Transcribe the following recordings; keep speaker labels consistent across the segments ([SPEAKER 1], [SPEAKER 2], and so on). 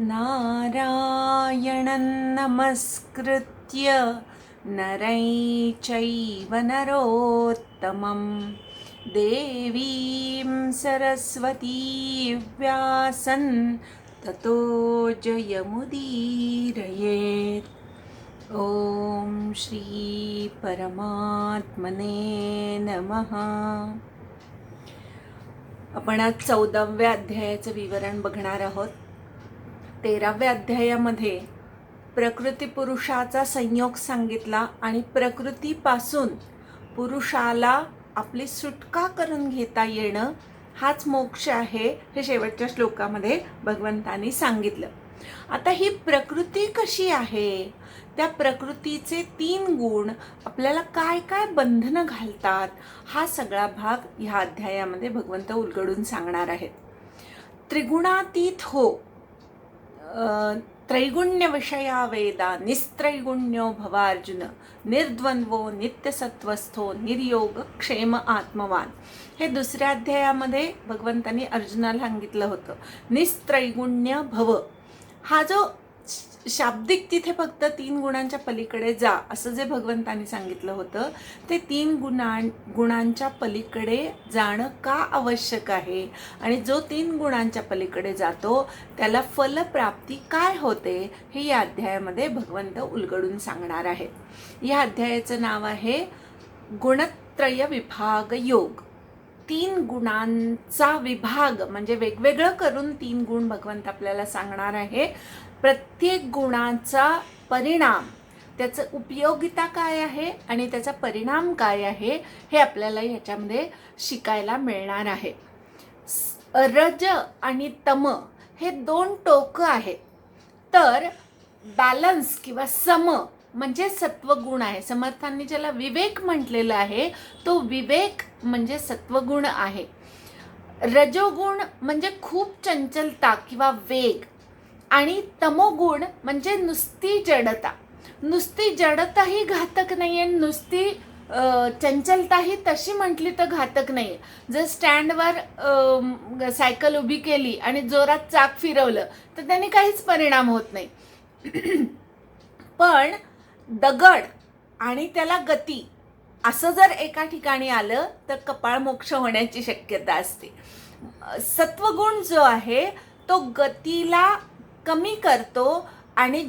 [SPEAKER 1] नारायणं नमस्कृत्य नरै चैव नरोत्तमं देवीं सरस्वतीं व्यासं ततो जयमुदीरयेत्. ॐ श्री परमात्मने नमः. आपण आज 14व्या अध्यायाचं विवरण बघणार आहोत. 13व्या अध्यायामध्ये प्रकृती पुरुषाचा संयोग सांगितला आणि प्रकृतीपासून पुरुषाला आपली सुटका करून घेता येणं हाच मोक्ष आहे हे शेवटच्या श्लोकामध्ये भगवंतांनी सांगितलं. आता ही प्रकृती कशी आहे, त्या प्रकृतीचे 3 गुण आपल्याला काय काय बंधनं घालतात, हा सगळा भाग ह्या अध्यायामध्ये भगवंत उलगडून सांगणार आहेत. त्रिगुणातीत हो, त्रैगुण्य विषया वेदा, निस्त्रैगुण्यो भवार्जुन, निर्द्वंद्वो नित्यसत्वस्थो, निर्योग क्षेम आत्मवान. हे दुसऱ्या अध्यायामध्ये भगवंतांनी अर्जुनाला सांगितलं होतं. निस्त्रैगुण्य भव हा जो शाब्दिक तिथे फक्त 3 गुणांच्या पलीकडे जा असं जे भगवंतांनी सांगितलं होतं, ते 3 गुणांच्या पलीकडे जाणं का आवश्यक आहे आणि जो 3 गुणांच्या पलीकडे जातो त्याला फलप्राप्ती काय होते हे या अध्यायामध्ये भगवंत उलगडून सांगणार आहेत. या अध्यायाचं नाव आहे गुणत्रय विभाग योग. 3 गुणांचा विभाग म्हणजे वेगवेगळं करून 3 गुण भगवंत आपल्याला सांगणार आहे. प्रत्येक गुणाचा परिणाम, त्याचं उपयोगिता काय आहे आणि त्याचा परिणाम काय आहे हे आपल्याला ह्याच्यामध्ये शिकायला मिळणार आहे. रज आणि तम हे 2 टोकं आहेत. तर बॅलन्स किंवा सम म्हणजे सत्वगुण आहे. समर्थांनी ज्याला विवेक म्हटलेलं आहे तो विवेक म्हणजे सत्वगुण आहे. रजोगुण म्हणजे खूप चंचलता किंवा वेग आणि तमोगुण म्हणजे नुसती जडता. नुसती जडता ही घातक नाही आहे, नुसती चंचलता ही तशी म्हटली तर घातक नाही. जर स्टँडवर सायकल उभी केली आणि जोरात चाक फिरवलं तर त्याने काहीच परिणाम होत नाही. पण दगड आणि त्याला गती असं जर एका ठिकाणी आलं तर कपाळ मोक्ष होण्याची शक्यता असते. सत्वगुण जो आहे तो गतीला कमी करतो आणि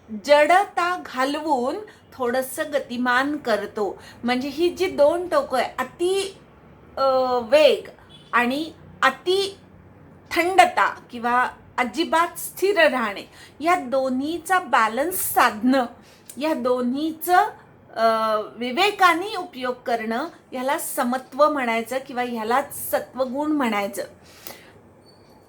[SPEAKER 1] जडता घालवून थोडंसं गतिमान करतो. म्हणजे ही जी 2 टोकं आहे, अति वेग आणि अति थंडता किंवा अजिबात स्थिर राहणे, या दोन्हीचा बॅलन्स साधणं, या दोन्हीचं विवेकाने उपयोग करणं, ह्याला समत्व म्हणायचं किंवा ह्यालाच सत्वगुण म्हणायचं.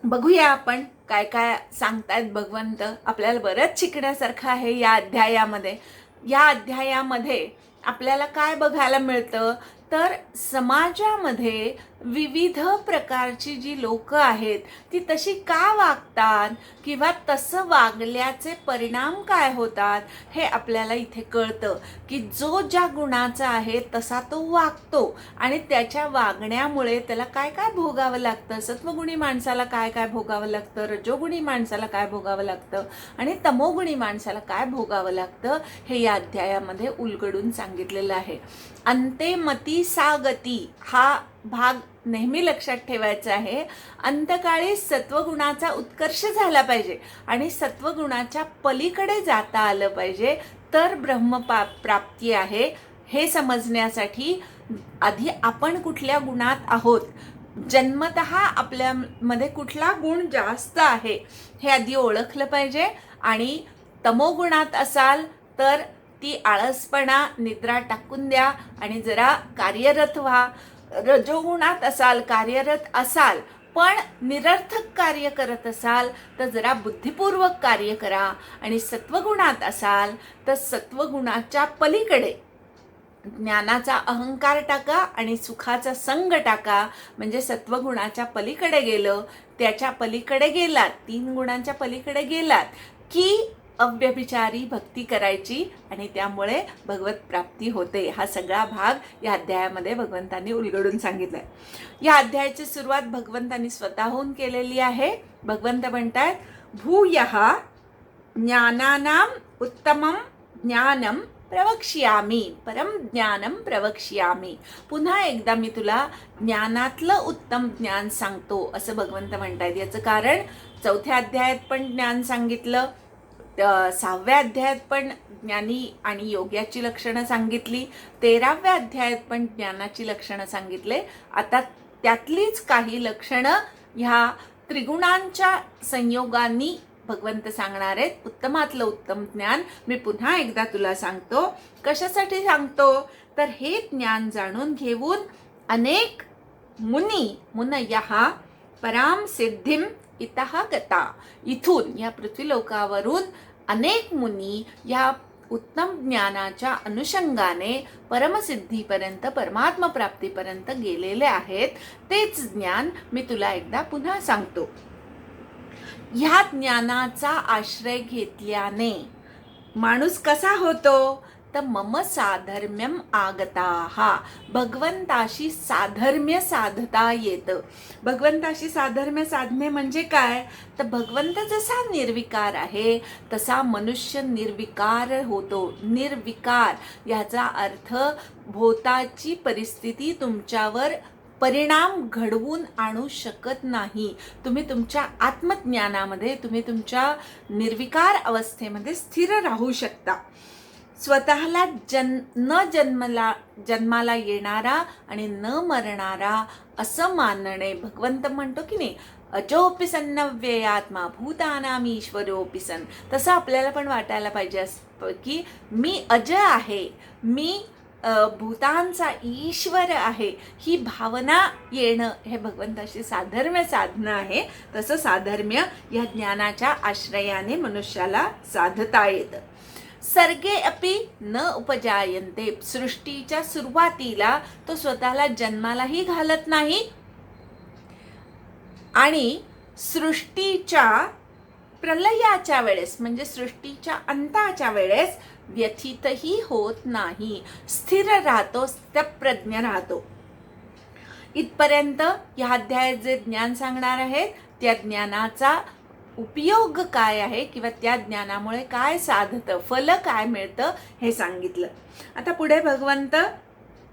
[SPEAKER 1] बघूया आपण काय काय सांगतायत भगवंत. आपल्याला बरंच शिकण्यासारखं आहे या अध्यायामध्ये. या अध्यायामध्ये आपल्याला काय बघायला मिळतं तर समाजामध्ये विविध प्रकारची जी लोक आहेत ती तशी का वागतात किंवा तसं वागल्याचे परिणाम काय होतात हे आपल्याला इथे कळतं. की जो ज्या गुणाचा आहे तसा तो वागतो आणि त्याच्या वागण्यामुळे त्याला काय काय भोगावं लागतं. सत्वगुणी माणसाला काय काय भोगावं लागतं, रजोगुणी माणसाला काय भोगावं लागतं आणि तमोगुणी माणसाला काय भोगावं लागतं हे या अध्यायामध्ये उलगडून सांगितलेलं आहे. अंते मती सा गती हा भाग नेहमी लक्षात ठेवायचा आहे. अंतकाळी सत्वगुणाचा उत्कर्ष झाला पाहिजे आणि सत्वगुणाच्या पलीकडे जाता आलं पाहिजे तर ब्रह्मप्राप्ती आहे हे समजण्यासाठी आधी आपण कुठल्या गुणात आहोत, जन्मतः आपल्यामध्ये कुठला गुण जास्त आहे हे आधी ओळखलं पाहिजे. आणि तमोगुणात असाल तर ती आळसपणा, निद्रा टाकून द्या आणि जरा कार्यरत व्हा. रजोगुणात असाल, कार्यरत असाल पण निरर्थक कार्य करत असाल तर जरा बुद्धिपूर्वक कार्य करा. आणि सत्वगुणात असाल तर सत्वगुणाच्या पलीकडे ज्ञानाचा अहंकार टाका आणि सुखाचा संग टाका. म्हणजे सत्वगुणाच्या पलीकडे गेलं, त्याच्या पलीकडे गेलात, 3 गुणांच्या पलीकडे गेलात की अव्यभिचारी भक्ती करायची आणि त्यामुळे भगवत प्राप्ती होते. हा सगळा भाग या अध्यायामध्ये भगवंतांनी उलगडून सांगितलाय. या अध्यायाची सुरुवात भगवंतांनी स्वतःहून केलेली आहे. भगवंत म्हणतात, भूयः ज्ञानानाम उत्तमम ज्ञानम प्रवक्ष्यामी, परम ज्ञानम प्रवक्ष्यामी. पुन्हा एकदा मी तुला ज्ञानातलं उत्तम ज्ञान सांगतो असं भगवंत म्हणतायत. याचं कारण 4थ्या अध्यायात पण ज्ञान सांगितलं, 6व्या अध्यायात पण ज्ञानी आणि योग्याची लक्षणं सांगितली, 13व्या अध्यायात पण ज्ञानाची लक्षणं सांगितले. आता त्यातलीच काही लक्षणं ह्या त्रिगुणांच्या संयोगांनी भगवंत सांगणार आहेत. उत्तमातलं उत्तम ज्ञान मी पुन्हा एकदा तुला सांगतो. कशासाठी सांगतो तर हे ज्ञान जाणून घेऊन अनेक मुनयः पराम सिद्धिम इतः गता, इथून या पृथ्वीलोकावरून अनेक मुनी या उत्तम ज्ञानाच्या अनुषंगाने परमसिद्धीपर्यंत, परमात्म प्राप्तीपर्यंत गेलेले आहेत. तेच ज्ञान मी तुला एकदा पुन्हा सांगतो. ह्या ज्ञानाचा आश्रय घेतल्याने माणूस कसा होतो तर मम साधर्म्यम आगताहा, भगवंताशी साधर्म्य साधता येतं. भगवंताशी साधर्म्य साधणे म्हणजे काय तर भगवंत जसा निर्विकार आहे तसा मनुष्य निर्विकार होतो. निर्विकार याचा अर्थ भोवताची परिस्थिती तुमच्यावर परिणाम घडवून आणू शकत नाही. तुम्ही तुमच्या आत्मज्ञानामध्ये, तुम्ही तुमच्या निर्विकार अवस्थेमध्ये स्थिर राहू शकता. स्वतःला जन्माला येणारा आणि न मरणारा असं मानणे. भगवंत म्हणतो की नाही, अजोपि सन्नव्ययात्मा भूतानाम ईश्वरोपि सन्. तसं आपल्याला पण वाटायला पाहिजे की मी अज आहे, मी भूतांचा ईश्वर आहे. ही भावना येणं हे भगवंताशी साधर्म्य साधणं आहे. तसं साधर्म्य या ज्ञानाच्या आश्रयाने मनुष्याला साधता येतं. सर्गे अपि न उपजायन्ते, सृष्टीच्या सुरुवातीला तो स्वतःला जन्मालाही घालत नाही आणि सृष्टीच्या प्रलयाच्या वेळेस म्हणजे सृष्टीच्या अंताच्या वेळेस व्यथितही होत नाही, स्थिर राहतो, स्थितप्रज्ञ राहतो. इथपर्यंत या अध्यायात जे ज्ञान सांगणार आहेत त्या ज्ञानाचा उपयोग काय आहे किंवा त्या ज्ञानामुळे काय साधतं, फल काय मिळतं हे सांगितलं. आता पुढे भगवंत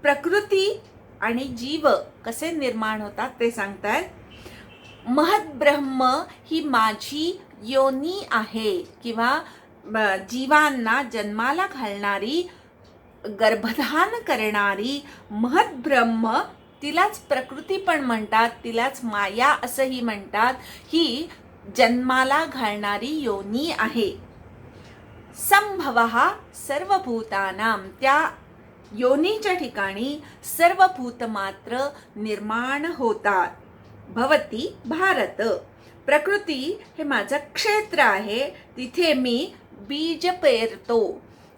[SPEAKER 1] प्रकृती आणि जीव कसे निर्माण होतात ते सांगतायत. महद्ब्रह्म ही माझी योनी आहे किंवा जीवांना जन्माला घालणारी, गर्भधान करणारी महद्ब्रह्म, तिलाच प्रकृती पण म्हणतात, तिलाच माया असंही म्हणतात. ही जन्माला घालणारी योनी आहे. संभवः सर्वभूतानां, त्या योनीच्या ठिकाणी सर्व भूतमात्र निर्माण होतात. भवती भारत, प्रकृती हे माझं क्षेत्र आहे, तिथे मी बीज पेरतो.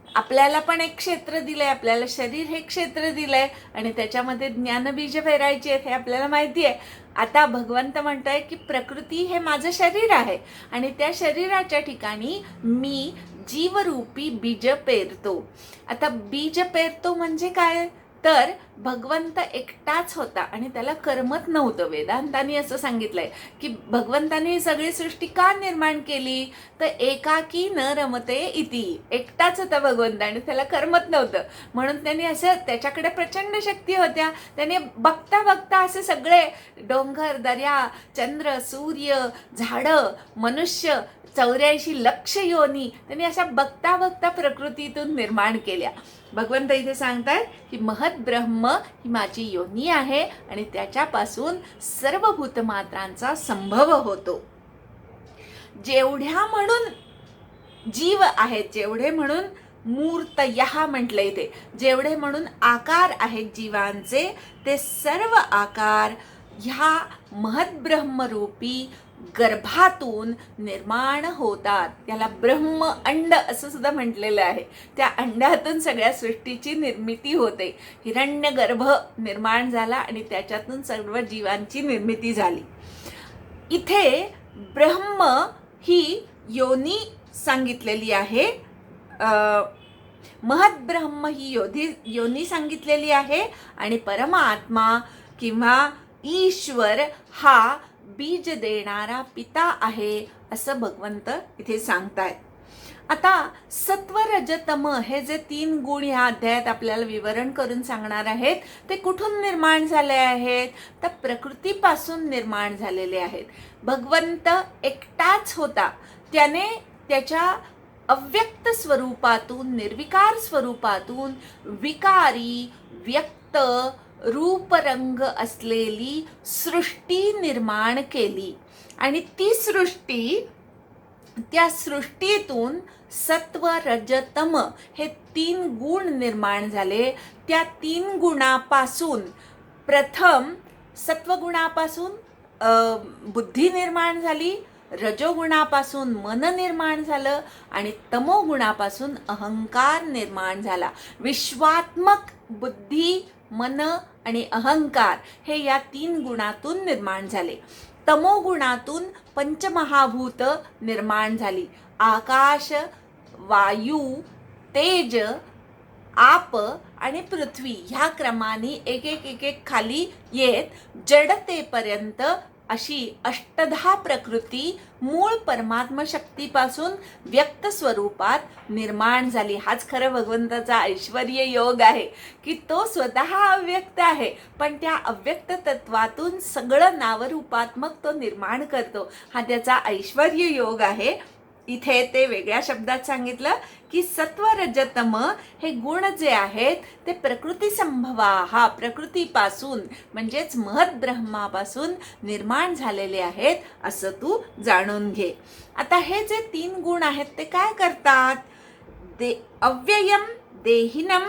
[SPEAKER 1] आपल्याला पण एक क्षेत्र दिलंय, आपल्याला शरीर हे क्षेत्र दिलंय आणि त्याच्यामध्ये ज्ञानबीज पेरायची आहेत हे आपल्याला माहिती आहे. आता भगवंत म्हणतोय की प्रकृती हे माझं शरीर आहे आणि त्या शरीराच्या ठिकाणी मी जीवरूपी बीज पेरतो. आता बीज पेरतो म्हणजे काय तर भगवंत एकटाच होता आणि त्याला करमत नव्हतं. वेदांतांनी असं सांगितलंय की भगवंतांनी सगळी सृष्टी का निर्माण केली तर एकाकी न रमते इति, एकटाच होता भगवंत आणि त्याला करमत नव्हतं म्हणून त्यांनी असं, त्याच्याकडे प्रचंड शक्ती होत्या, त्याने बघता बघता असे सगळे डोंगर, दर्या, चंद्र, सूर्य, झाडं, मनुष्य 84 लक्ष योनी त्यांनी अशा बघता बघता प्रकृतीतून निर्माण केल्या. भगवंत इथे सांगतात की महत् ब्रह्म ही माझी योनी आहे आणि त्याच्यापासून सर्व भूतमात्रांचा संभव होतो. जेवढ्या म्हणून जीव आहेत, जेवढे म्हणून मूर्तयः म्हटलं इथे, जेवढे म्हणून आकार आहेत जीवांचे, ते सर्व आकार ह्या महद्ब्रह्मरूपी गर्भातून निर्माण होतात. त्याला ब्रह्म अंड असं सुद्धा म्हटलेलं आहे. त्या अंड्यातून सगळ्या सृष्टीची निर्मिती होते. हिरण्य गर्भ निर्माण झाला आणि त्याच्यातून सर्व जीवांची निर्मिती झाली. इथे ब्रह्म ही योनी सांगितलेली आहे. महद्ब्रह्म ही योनी सांगितलेली आहे आणि परमात्मा किंवा ईश्वर हा बीज देणारा पिता आहे असं भगवंत इथे सांगतायत. आता सत्व रज तम हे जे 3 गुण ह्या अध्यायात आपल्याला विवरण करून सांगणार आहेत ते कुठून निर्माण झाले आहेत, तर प्रकृतीपासून निर्माण झालेले आहेत. भगवंत एकटाच होता, त्याने त्याच्या अव्यक्त स्वरूपातून, निर्विकार स्वरूपातून विकारी व्यक्त रूपरंग असलेली सृष्टी निर्माण केली आणि ती सृष्टी, त्या सृष्टीतून सत्व रज तम हे 3 गुण निर्माण झाले. त्या 3 गुणापासून प्रथम सत्वगुणापासून बुद्धी निर्माण झाली, रजोगुणापासून मन निर्माण झालं आणि तमोगुणापासून अहंकार निर्माण झाला. विश्वात्मक बुद्धी, मन आणि अहंकार हे या 3 गुणातून निर्माण झाले. तमोगुणातून पंचमहाभूत निर्माण झाली. आकाश, वायू, तेज, आप आणि पृथ्वी ह्या क्रमाने एक एक खाली येत जडतेपर्यंत अशी अष्टधा प्रकृती मूळ परमात्म शक्तीपासून व्यक्त स्वरूपात निर्माण झाली. हाच खरं भगवंताचा ऐश्वर्य योग आहे की तो स्वतः अव्यक्त आहे, पण त्या अव्यक्त तत्वातून सगळं नावरूपात्मक तो निर्माण करतो. हा त्याचा ऐश्वर्य योग आहे. इथे ते वेगळ्या शब्दात सांगितलं की सत्व रजतम हे गुण जे आहेत ते प्रकृती संभवा, प्रकृतीपासून म्हणजेच महद्ब्रह्मापासून निर्माण झालेले आहेत असं तू जाणून घे. आता हे जे 3 गुण आहेत ते काय करतात, अव्ययम देहिनम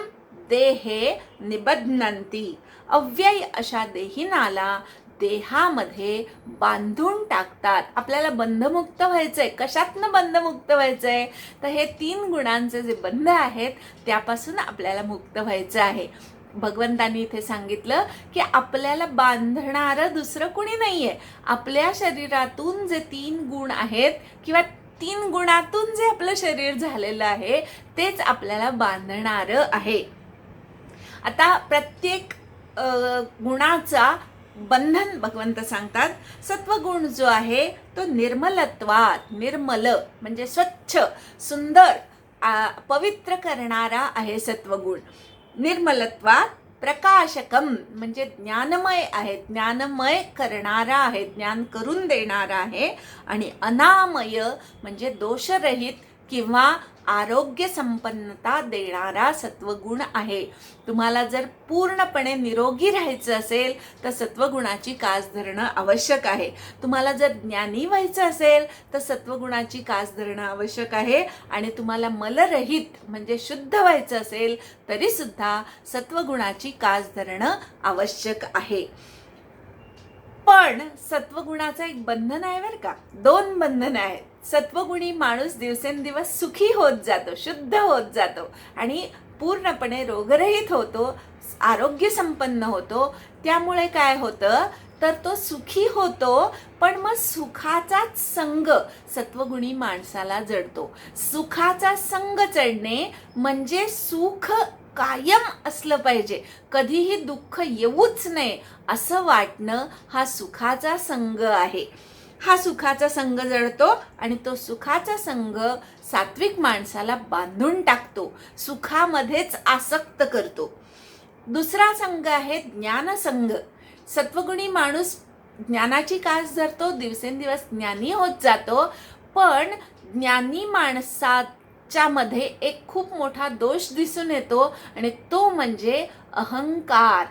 [SPEAKER 1] देहे निबध्नन्ति. अव्यय अशा देहिनाला देहामध्ये बांधून टाकतात. आपल्याला बंधमुक्त व्हायचंय. कशातनं बंधमुक्त व्हायचंय, तर हे 3 गुणांचे जे बंध आहेत त्यापासून आपल्याला मुक्त व्हायचं आहे. भगवंतांनी इथे सांगितलं की आपल्याला बांधणारं दुसरं कोणी नाहीये. आपल्या शरीरातून जे 3 गुण आहेत किंवा 3 गुणातून जे आपलं शरीर झालेलं आहे तेच आपल्याला बांधणारं आहे. आता प्रत्येक गुणाचा बंधन भगवंत सांगतात. सत्वगुण जो आहे तो निर्मलत्वात, निर्मल म्हणजे स्वच्छ, सुंदर, पवित्र करणारा आहे सत्वगुण. निर्मलत्वात प्रकाशकम म्हणजे ज्ञानमय आहे, ज्ञानमय करणारा आहे, ज्ञान करून देणारा आहे. आणि अनामय म्हणजे दोषरहित किंवा आरोग्य संपन्नता देणारा सत्वगुण आहे. तुम्हाला जर पूर्णपणे निरोगी राहायचं असेल तर सत्वगुणाची कास धरणं आवश्यक आहे. तुम्हाला जर ज्ञानी व्हायचं असेल तर सत्वगुणाची कास धरणं आवश्यक आहे. आणि तुम्हाला मलरहित म्हणजे शुद्ध व्हायचं असेल तरी सुद्धा सत्वगुणाची कास धरणं आवश्यक आहे. पण सत्वगुणाचं एक बंधन आहे बरं का, 2 बंधन आहेत. सत्वगुणी माणूस दिवसेंदिवस सुखी होत जातो, शुद्ध होत जातो आणि पूर्णपणे रोगरहित होतो, आरोग्य संपन्न होतो. त्यामुळे काय होतं तर तो सुखी होतो, पण मग सुखाचाच संग सत्वगुणी माणसाला जडतो. सुखाचा संग चढणे म्हणजे सुख कायम असलं पाहिजे, कधीही दुःख येऊच नये असं वाटणं हा सुखाचा संग आहे. हा सुखाचा संग जडतो आणि तो सुखाचा संग सात्विक माणसाला बांधून टाकतो, सुखामध्येच आसक्त करतो. दुसरा संग आहे ज्ञानसंग. सत्वगुणी माणूस ज्ञानाची कास धरतो, दिवसेंदिवस ज्ञानी होत जातो. पण ज्ञानी माणसाच्या मध्ये एक खूप मोठा दोष दिसून येतो आणि तो म्हणजे अहंकार.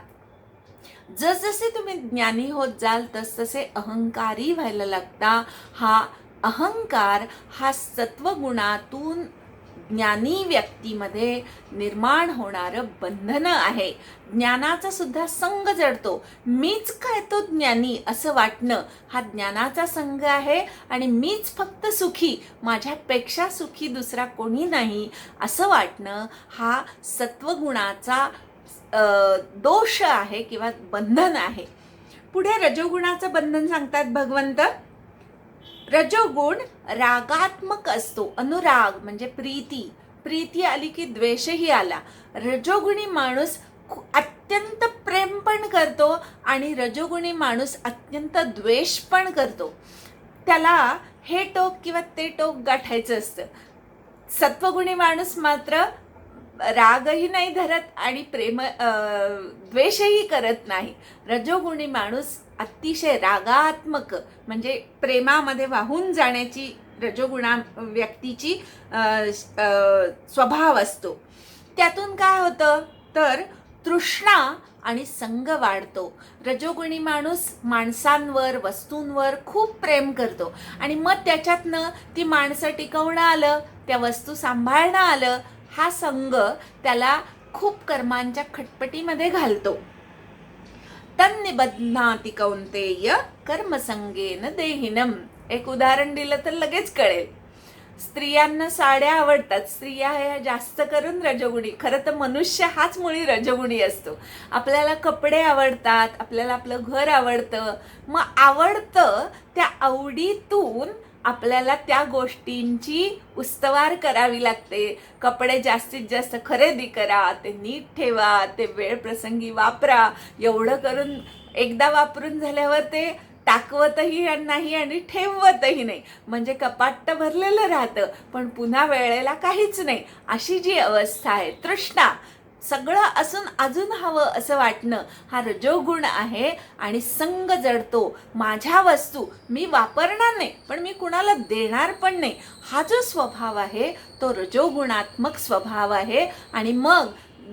[SPEAKER 1] जसजसे तुम्ही ज्ञानी होत जाल तसतसे अहंकारी व्हायला लागता. हा अहंकार हा सत्वगुणातून ज्ञानी व्यक्तीमध्ये निर्माण होणारं बंधन आहे. ज्ञानाचा सुद्धा संग जडतो. मीच काय तो ज्ञानी असं वाटणं हा ज्ञानाचा संग आहे आणि मीच फक्त सुखी, माझ्यापेक्षा सुखी दुसरा कोणी नाही असं वाटणं हा सत्वगुणाचा दोष आहे किंवा बंधन आहे. पुढे रजोगुणाचं बंधन सांगतात भगवंत. रजोगुण रागात्मक असतो. अनुराग म्हणजे प्रीती, प्रीती आली की द्वेषही आला. रजोगुणी माणूस अत्यंत प्रेम पण करतो आणि रजोगुणी माणूस अत्यंत द्वेष पण करतो. त्याला हे टोक किंवा ते टोक गाठायचं असतं. सत्वगुणी माणूस मात्र रागही नाही धरत आणि द्वेषही करत नाही. रजोगुणी माणूस अतिशय रागात्मक म्हणजे प्रेमामध्ये वाहून जाण्याची रजोगुणा व्यक्तीची स्वभाव असतो. त्यातून काय होतं तर तृष्णा आणि संग वाढतो. रजोगुणी माणूस माणसांवर वस्तूंवर खूप प्रेम करतो आणि मग त्याच्यातनं ती माणसं टिकवणं आलं, त्या वस्तू सांभाळणं आलं, हा संग त्याला खूप कर्मांच्या खटपटीमध्ये घालतो. तन्निबध्नाति कौन्तेय कर्मसंगेन देहिनम. एक उदाहरण दिलं तर लगेच कळेल. स्त्रियांना साड्या आवडतात. स्त्रिया ह्या जास्त करून रजोगुणी. खरं तर मनुष्य हाच मुळी रजोगुणी असतो. आपल्याला कपडे आवडतात, आपल्याला आपलं घर आवडतं. मग आवडतं त्या आवडीतून आपल्याला त्या गोष्टींची उस्तवार करावी लागते. कपडे जास्तीत जास्त खरेदी करा, ते नीट ठेवा, ते वेळ प्रसंगी वापरा. एवढं करून एकदा वापरून झाल्यावर ते टाकवतही नाही आणि ठेवतही नाही. म्हणजे कपाट भरलेलं राहतं पण पुन्हा वेळेला काहीच नाही, अशी जी अवस्था आहे. तृष्णा, सगळं असून अजून हवं असं वाटणं, हा रजोगुण आहे. आणि संग जडतो. माझ्या वस्तू मी वापरणार नाही पण मी कुणाला देणार पण नाही, हा जो स्वभाव आहे तो रजोगुणात्मक स्वभाव आहे. आणि मग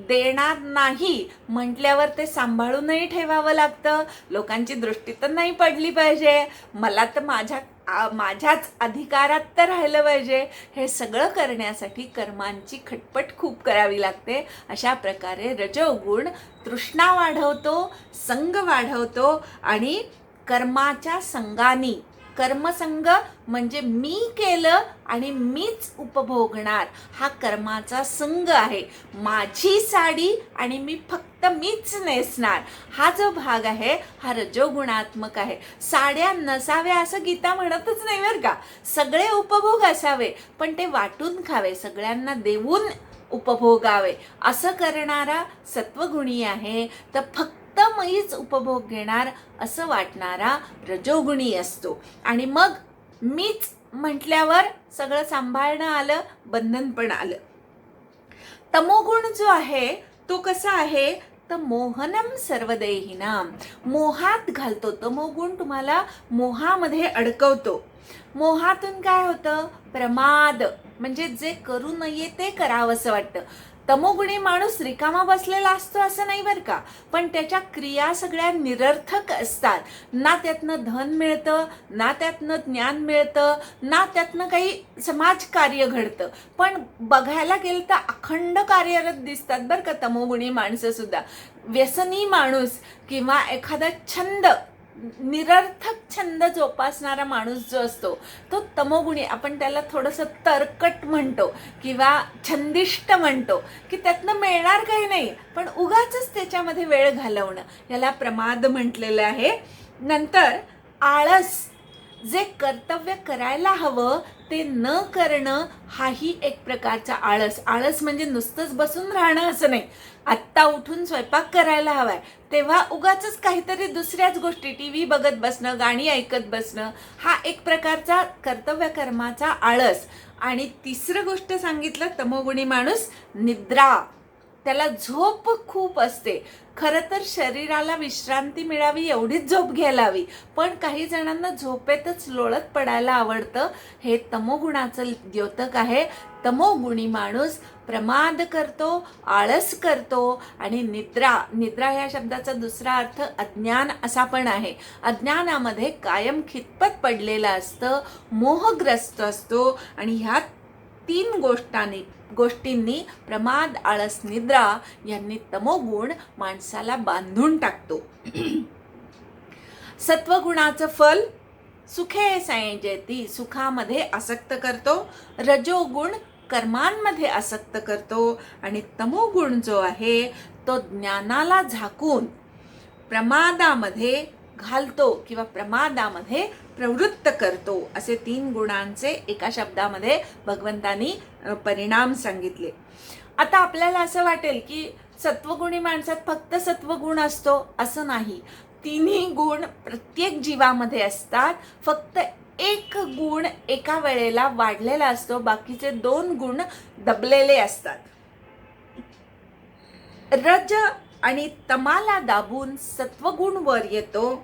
[SPEAKER 1] देणार नाही म्हटल्यावर ते सांभाळूनही ठेवावं लागतं. लोकांची दृष्टी तर नाही पडली पाहिजे, मला तर माझ्याच अधिकारात तर राहिलं पाहिजे. हे सगळं करण्यासाठी कर्मांची खटपट खूप करावी लागते. अशा प्रकारे रजोगुण तृष्णा वाढवतो, संग वाढवतो आणि कर्माच्या संगानी, कर्मसंग म्हणजे मी केलं आणि मीच उपभोगणार, हा कर्माचा संग आहे. माझी साडी आणि मी फक्त मीच नेसणार, हा जो भाग आहे हा रजोगुणात्मक आहे. साड्या नसाव्या असं गीता म्हणतच नाही बरं का. सगळे उपभोग असावे पण ते वाटून खावे, सगळ्यांना देऊन उपभोगावे, असं करणारा सत्वगुणी आहे. तर फक्त मीच उपभोग घेणार असं वाटणारा रजोगुणी असतो. आणि मग मीच म्हटल्यावर सगळं सांभाळणं आलं, बंधन पण आलं. तमोगुण जो आहे तो कसा आहे तर मोहनम सर्वदेहिनाम, मोहात घालतो. तमोगुण तुम्हाला मोहामध्ये अडकवतो. मोहातून काय होतं प्रमाद, म्हणजे जे करू नये ते करावंसं वाटतं. तमोगुणी माणूस रिकामा बसलेला असतो असं नाही बरं का, पण त्याच्या क्रिया सगळ्या निरर्थक असतात. ना त्यातनं धन मिळतं, ना त्यातनं ज्ञान मिळतं, ना त्यातनं काही समाजकार्य घडतं. पण बघायला गेलं तर अखंड कार्यरत दिसतात बरं का तमोगुणी माणसं सुद्धा. व्यसनी माणूस किंवा एखादा छंद, निरर्थक छंद जोपासणारा माणूस जो असतो तो तमोगुणी. आपण त्याला थोडंसं तरकट म्हणतो किंवा छंदिष्ट म्हणतो, की त्यातनं मिळणार काही नाही पण उगाचच त्याच्यामध्ये वेळ घालवणं, याला प्रमाद म्हटलेलं आहे. नंतर आळस, जे कर्तव्य करायला हवं ते न करणं, हाही एक प्रकारचा आळस. आळस म्हणजे नुसतंच बसून राहणं असं नाही. आत्ता उठून स्वयंपाक करायला हवाय तेव्हा उगाचच काहीतरी दुसऱ्याच गोष्टी, टी व्ही बघत बसणं, गाणी ऐकत बसणं, हा एक प्रकारचा कर्तव्य कर्माचा आळस. आणि तिसरं गोष्ट सांगितलं तमोगुणी माणूस निद्रा, त्याला झोप खूप असते. खरं तर शरीराला विश्रांती मिळावी एवढीच झोप घ्यायला हवी, पण काही जणांना झोपेतच लोळत पडायला आवडतं. हे तमोगुणाचं द्योतक आहे. तमोगुणी माणूस प्रमाद करतो, आळस करतो आणि निद्रा, निद्रा ह्या शब्दाचा दुसरा अर्थ अज्ञान असा पण आहे. अज्ञानामध्ये कायम खितपत पडलेला असतं, मोहग्रस्त असतो. आणि ह्या 3 गोष्टींनी प्रमाद, आळस, निद्रा यांनी तमोगुण माणसाला बांधून टाकतो. सत्वगुणाचं फल सुखे संयजती, सुखामध्ये आसक्त करतो. रजोगुण कर्मांमध्ये आसक्त करतो. आणि तमोगुण जो आहे तो ज्ञानाला झाकून प्रमादामध्ये घालतो किंवा प्रमादामध्ये प्रवृत्त करतो, असे 3 गुणांचे एका शब्दामध्ये भगवंतांनी परिणाम सांगितले. आता आपल्याला असं वाटेल की सत्वगुणी माणसात फक्त सत्वगुण असतो, असं नाही. तिन्ही गुण प्रत्येक जीवामध्ये असतात. फक्त एक गुण एका वेळेला वाढलेला असतो, बाकीचे 2 गुण दबलेले असतात. रज आणि तमाला दाबून सत्वगुण वर येतो,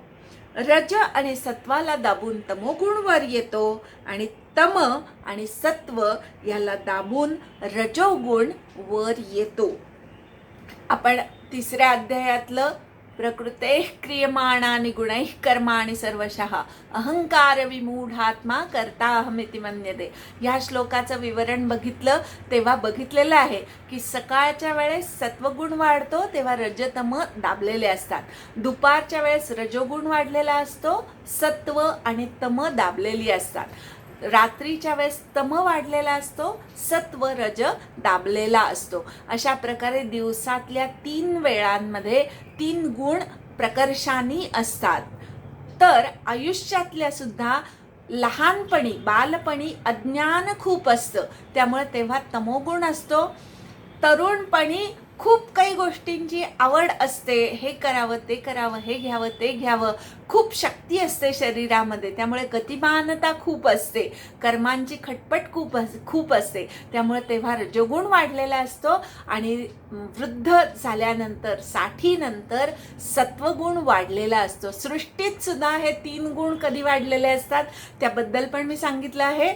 [SPEAKER 1] रज आणि सत्वाला दाबून तमोगुण वर येतो, आणि तम आणि सत्व याला दाबून रजोगुण वर येतो. आपण 3ऱ्या अध्यायातलं प्रकृते क्रियमाणानि गुणैः कर्माणि सर्वशः अहंकार विमूढात्मा कर्ता अहमिति मन्यते या श्लोकाचं विवरण बघितलं तेव्हा बघितलेलं आहे की सकाळच्या वेळेस सत्वगुण वाढतो तेव्हा रजतम दाबलेले असतात, दुपारच्या वेळेस रजोगुण वाढलेला असतो, सत्व आणि तम दाबलेली असतात, रात्रीच्या वेळेस तम वाढलेला असतो, सत्व रज दाबलेला असतो. अशा प्रकारे दिवसातल्या 3 वेळांमध्ये 3 गुण प्रकर्षाने असतात. तर आयुष्यातल्या सुद्धा लहानपणी बालपणी अज्ञान खूप असतं, त्यामुळे तेव्हा तमोगुण असतो. तरुणपणी खूप काही गोष्टींची आवड असते, हे करावं ते करावं, हे घ्यावं ते घ्यावं, खूप शक्ती असते शरीरामध्ये, त्यामुळे गतिमानता खूप असते, कर्मांची खटपट खूप असते, त्यामुळे तेव्हा रजोगुण वाढलेला असतो. आणि वृद्ध झाल्यानंतर 60 नंतर सत्वगुण वाढलेला असतो. सृष्टीत सुद्धा हे 3 गुण कधी वाढलेले असतात त्याबद्दल पण मी सांगितलं आहे.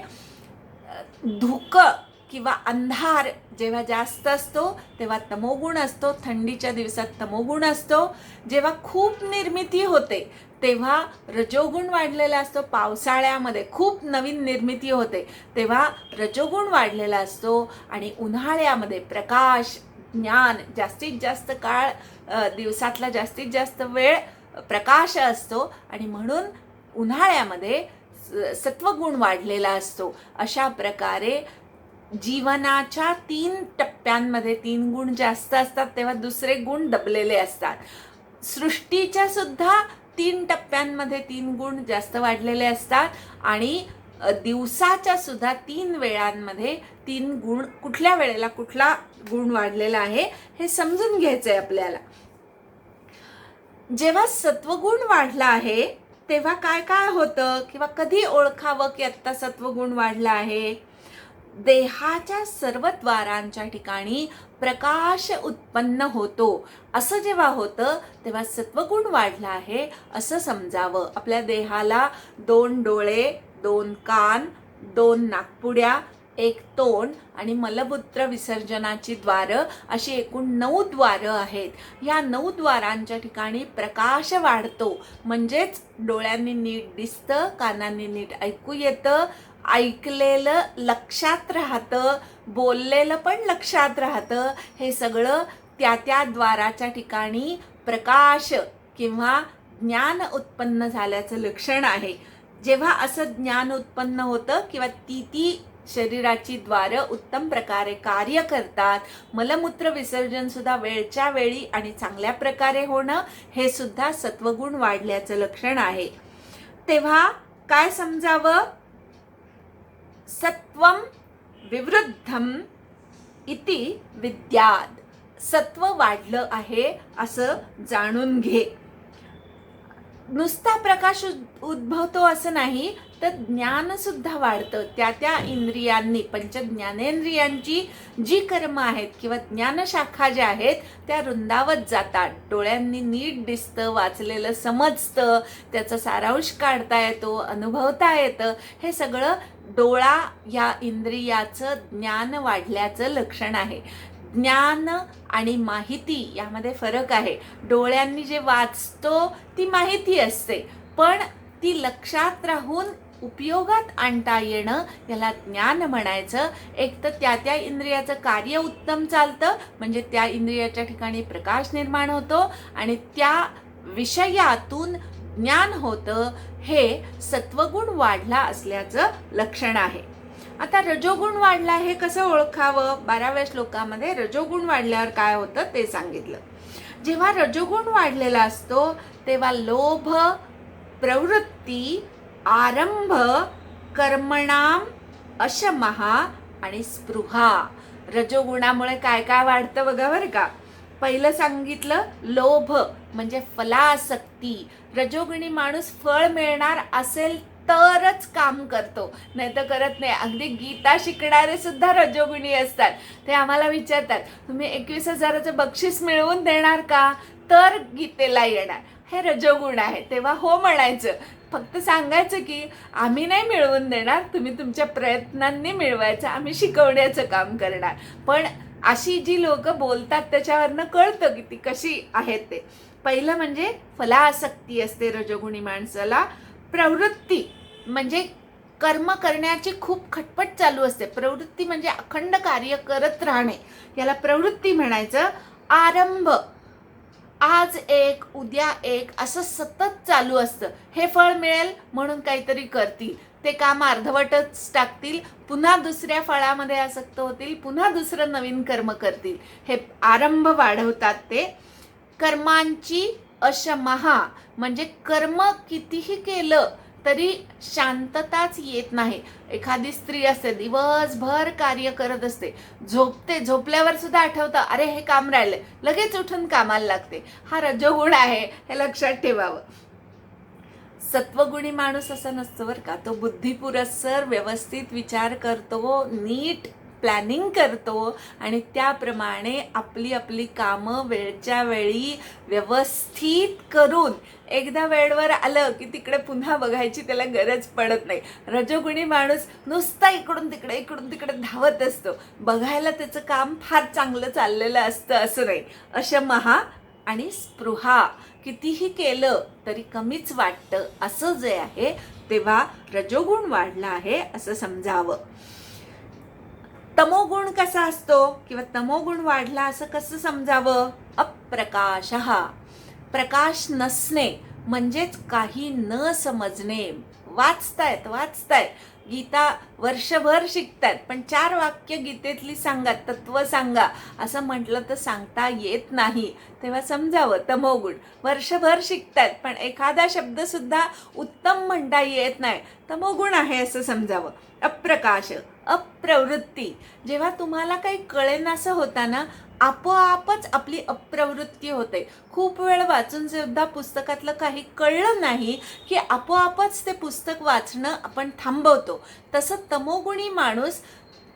[SPEAKER 1] धुकं किंवा अंधार जेव्हा जास्त असतो तेव्हा तमोगुण असतो, थंडीच्या दिवसात तमोगुण असतो. जेव्हा खूप निर्मिती होते तेव्हा रजोगुण वाढलेला असतो, पावसाळ्यामध्ये खूप नवीन निर्मिती होते तेव्हा रजोगुण वाढलेला असतो. आणि उन्हाळ्यामध्ये प्रकाश ज्ञान जास्तीत जास्त काळ, दिवसातला जास्तीत जास्त वेळ प्रकाश असतो आणि म्हणून उन्हाळ्यामध्ये सत्वगुण वाढलेला असतो. अशा प्रकारे जीवनाच्या 3 टप्प्यांमध्ये 3 गुण जास्त असतात तेव्हा दुसरे गुण दबलेले असतात. सृष्टीच्या सुद्धा 3 टप्प्यांमध्ये 3 गुण जास्त वाढलेले असतात आणि दिवसाच्या सुद्धा 3 वेळांमध्ये 3 गुण, कुठल्या वेळेला कुठला गुण वाढलेला आहे हे समजून घ्यायचंय आपल्याला. जेव्हा सत्वगुण वाढला आहे तेव्हा काय काय होतं किंवा कधी ओळखावं की आत्ता सत्वगुण वाढला आहे? देहाच्या सर्व द्वारांच्या ठिकाणी प्रकाश उत्पन्न होतो. असं जेव्हा होतं तेव्हा सत्वगुण वाढला आहे असं समजावं. आपल्या देहाला 2 डोळे, 2 कान, 2 नाकपुड्या, 1 तोंड आणि मलमूत्र विसर्जनाची द्वारं अशी एकूण 9 द्वारं आहेत. या 9 द्वारांच्या ठिकाणी प्रकाश वाढतो, म्हणजेच डोळ्यांनी नीट दिसतं, कानांनी नीट ऐकू येतं, ऐकलेलं लक्षात राहतं, बोललेलं पण लक्षात राहतं. हे सगळं त्या द्वाराच्या ठिकाणी प्रकाश किंवा ज्ञान उत्पन्न झाल्याचं लक्षण आहे. जेव्हा असं ज्ञान उत्पन्न होतं किंवा ती शरीराची द्वारं उत्तम प्रकारे कार्य करतात, मलमूत्र विसर्जन सुद्धा वेळच्या वेळी आणि चांगल्या प्रकारे होणं हे सुद्धा सत्वगुण वाढल्याचं लक्षण आहे. तेव्हा काय समजावं? सत्वं विवृद्धम इति विद्याद. सत्व वाढलं आहे असं जाणून घे. नुसता प्रकाश उद्भवतो असं नाही तर ज्ञान सुद्धा वाढतं. त्या इंद्रियांनी, पंचज्ञानेंद्रियांची जी कर्म आहेत किंवा ज्ञानशाखा ज्या आहेत त्या रुंदावत जातात. डोळ्यांनी नीट दिसतं, वाचलेलं समजतं, त्याचा सारांश काढता येतो, अनुभवता येतं. हे सगळं डोळा या इंद्रियाचं ज्ञान वाढल्याचं लक्षण आहे. ज्ञान आणि माहिती यामध्ये फरक आहे. डोळ्यांनी जे वाचतो ती माहिती असते, पण ती लक्षात राहून उपयोगात आणता येणं याला ज्ञान म्हणायचं. एक तर त्या इंद्रियाचं कार्य उत्तम चालतं, म्हणजे त्या इंद्रियाच्या ठिकाणी प्रकाश निर्माण होतो आणि त्या विषयातून ज्ञान होतं. हे सत्वगुण वाढला असल्याचं लक्षण आहे. आता रजोगुण वाढला हे कसं ओळखावं? 12व्या श्लोकामध्ये रजोगुण वाढल्यावर काय होतं ते सांगितलं. जेव्हा रजोगुण वाढलेला असतो तेव्हा लोभ, प्रवृत्ती, आरंभ, कर्मणाम, अशमहा आणि स्पृहा. रजोगुणामुळे काय काय वाढतं बघा बरं का. पहिलं सांगितलं लोभ म्हणजे फलासक्ती. रजोगुणी माणूस फळ मिळणार असेल तरच काम करतो, नाही तर करत नाही. अगदी गीता शिकणारे सुद्धा रजोगुणी असतात. ते आम्हाला विचारतात, तुम्ही 21,000चं बक्षीस मिळवून देणार का, तर गीतेला येणार. हे रजोगुण आहे. तेव्हा हो म्हणायचं. फक्त सांगायचं की आम्ही नाही मिळवून देणार, तुम्ही तुमच्या प्रयत्नांनी मिळवायचं, आम्ही शिकवण्याचं काम करणार. पण अशी जी लोक बोलतात त्याच्यावरनं कळतं की ती कशी आहेत ते. पहिलं म्हणजे फलासक्ती असते रजोगुणी माणसाला. प्रवृत्ती म्हणजे कर्म करण्याची खूप खटपट चालू असते. प्रवृत्ती म्हणजे अखंड कार्य करत राहणे, याला प्रवृत्ती म्हणायचं. आरंभ, आज एक उद्या एक असं सतत चालू असतं. हे फळ मिळेल म्हणून काहीतरी करतील, ते काम अर्धवटच टाकतील, पुन्हा दुसऱ्या फळामध्ये आसक्त होतील, पुन्हा दुसरं नवीन कर्म करतील. हे आरंभ वाढवतात ते. कर्मांची अशमहा म्हणजे कर्म कितीही केलं तरी शांतताच येत नाही. एखादी स्त्री असते, दिवसभर कार्य करत असते, झोपते, झोपल्यावर सुद्धा आठवतं अरे हे काम राहिलंय, लगेच उठून कामाला लागते. हा रजोगुण आहे, हे लक्षात ठेवावं. सत्वगुणी माणूस असा नसतो बरं का. तो बुद्धिपुरस्सर व्यवस्थित विचार करतो, नीट प्लॅनिंग करतो आणि त्याप्रमाणे आपली आपली कामं वेळच्या वेळी व्यवस्थित करून एकदा वेळेवर आलं की तिकडे पुन्हा बघायची त्याला गरज पडत नाही. रजोगुणी माणूस नुसता इकडून तिकडे धावत असतो. बघायला त्याचं काम फार चांगलं चाललेलं असतं असं नाही. अशमहा आणि स्पृहा, कितीही केलं तरी कमीच वाटतं असं जे आहे, तेव्हा रजोगुण वाढला आहे असं समजावं. तमोगुण कसा असतो किंवा तमोगुण वाढला असं कसं समजावं. अप्रकाशः, प्रकाश नसणे म्हणजेच काही न समजणे. वाचतायत गीता, वर्षभर शिकतायत, पण 4 वाक्य गीतेतली सांगा, तत्व सांगा असं म्हटलं तर सांगता येत नाही. तेव्हा समजावं तमोगुण. वर्षभर शिकतायत पण एखादा शब्द सुद्धा उत्तम म्हणता येत नाही, तमोगुण आहे असं समजावं. अप्रकाश, अप्रवृत्ती, जेव्हा तुम्हाला काही कळेनासं होतं ना, आपोआपच आपली अप्रवृत्ती होते. खूप वेळ वाचून सुद्धा पुस्तकातलं काही कळलं नाही की आपोआपच ते पुस्तक वाचणं आपण थांबवतो. तसं तमोगुणी माणूस,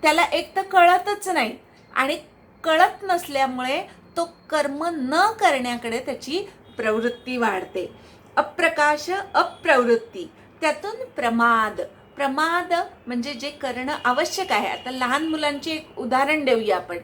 [SPEAKER 1] त्याला एक तर कळतच नाही आणि कळत नसल्यामुळे तो कर्म न करण्याकडे त्याची प्रवृत्ती वाढते. अप्रकाश, अप्रवृत्ती, त्यातून प्रमाद. प्रमाद म्हणजे जे करणं आवश्यक आहे. आता लहान मुलांचे एक उदाहरण देऊया आपण.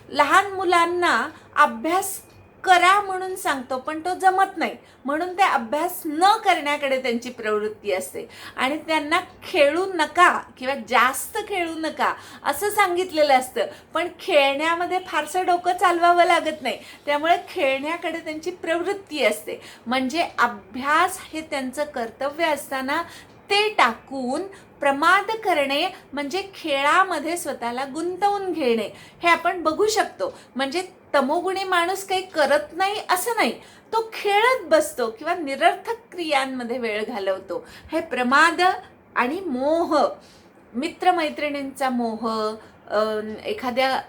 [SPEAKER 1] लहान मुलांना अभ्यास करा म्हणून सांगतो पण तो जमत नाही, म्हणून ते अभ्यास न करण्याकडे त्यांची प्रवृत्ती असते. आणि त्यांना खेळू नका किंवा जास्त खेळू नका असं सांगितलेलं असतं, पण खेळण्यामध्ये फारसं डोकं चालवावं लागत नाही, त्यामुळे खेळण्याकडे त्यांची प्रवृत्ती असते. म्हणजे अभ्यास हे त्यांचं कर्तव्य असताना ते टाकून प्रमाद करणे म्हणजे खेळामध्ये स्वतःला गुंतवून घेणे, हे आपण बघू शकतो. म्हणजे तमोगुणी माणूस काही करत नाही असं नाही, तो खेळत बसतो किंवा निरर्थक क्रियांमध्ये वेळ घालवतो. हे प्रमाद आणि मोह, मित्रमैत्रिणींचा मोह, एखाद्या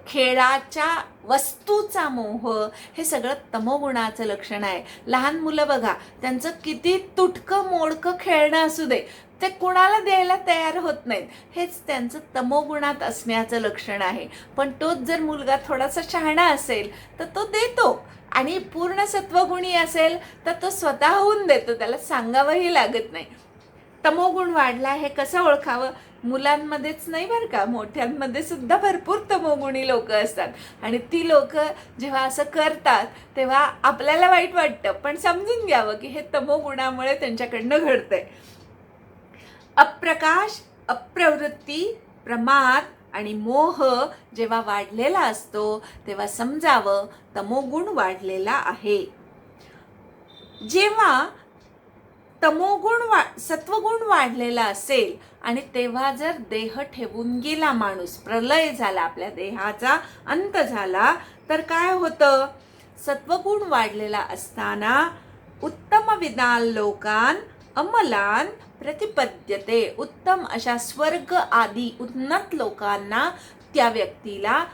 [SPEAKER 1] खेळाच्या वस्तूचा मोह, हे सगळं तमोगुणाचं लक्षण आहे. लहान मुलं बघा, त्यांचं किती तुटकं मोडकं खेळणं असू दे, ते कुणाला द्यायला तयार होत नाहीत. हेच त्यांचं तमोगुणात असण्याचं लक्षण आहे. पण तोच जर मुलगा थोडासा शहाणा असेल तर तो देतो, आणि पूर्ण सत्वगुणी असेल तर तो स्वतःहून देतो, त्याला सांगावंही लागत नाही. तमोगुण वाढला हे कसं ओळखावं. मुलांमध्येच नाही बरं का, मोठ्यांमध्ये सुद्धा भरपूर तमोगुणी लोक असतात. आणि ती लोक जेव्हा असं करतात तेव्हा आपल्याला वाईट वाटतं, पण समजून घ्यावं की हे तमोगुणामुळे त्यांच्याकडनं घडतंय. अप्रकाश, अप्रवृत्ती, प्रमाद आणि मोह जेव्हा वाढलेला असतो तेव्हा समजावं तमोगुण वाढलेला आहे. जेव्हा सत्वगुण वाढलेला असेल आणि तेव्हा जर देह ठेवून गेला माणूस, प्रलय झाला, आपल्या देहाचा अंत झाला, तर काय होतं. सत्वगुण वाढलेला असताना उत्तम विदान लोकान अमलान प्रतिपद्यते. उत्तम अशा स्वर्ग आदी उन्नत लोकांना त्या व्यक्तीला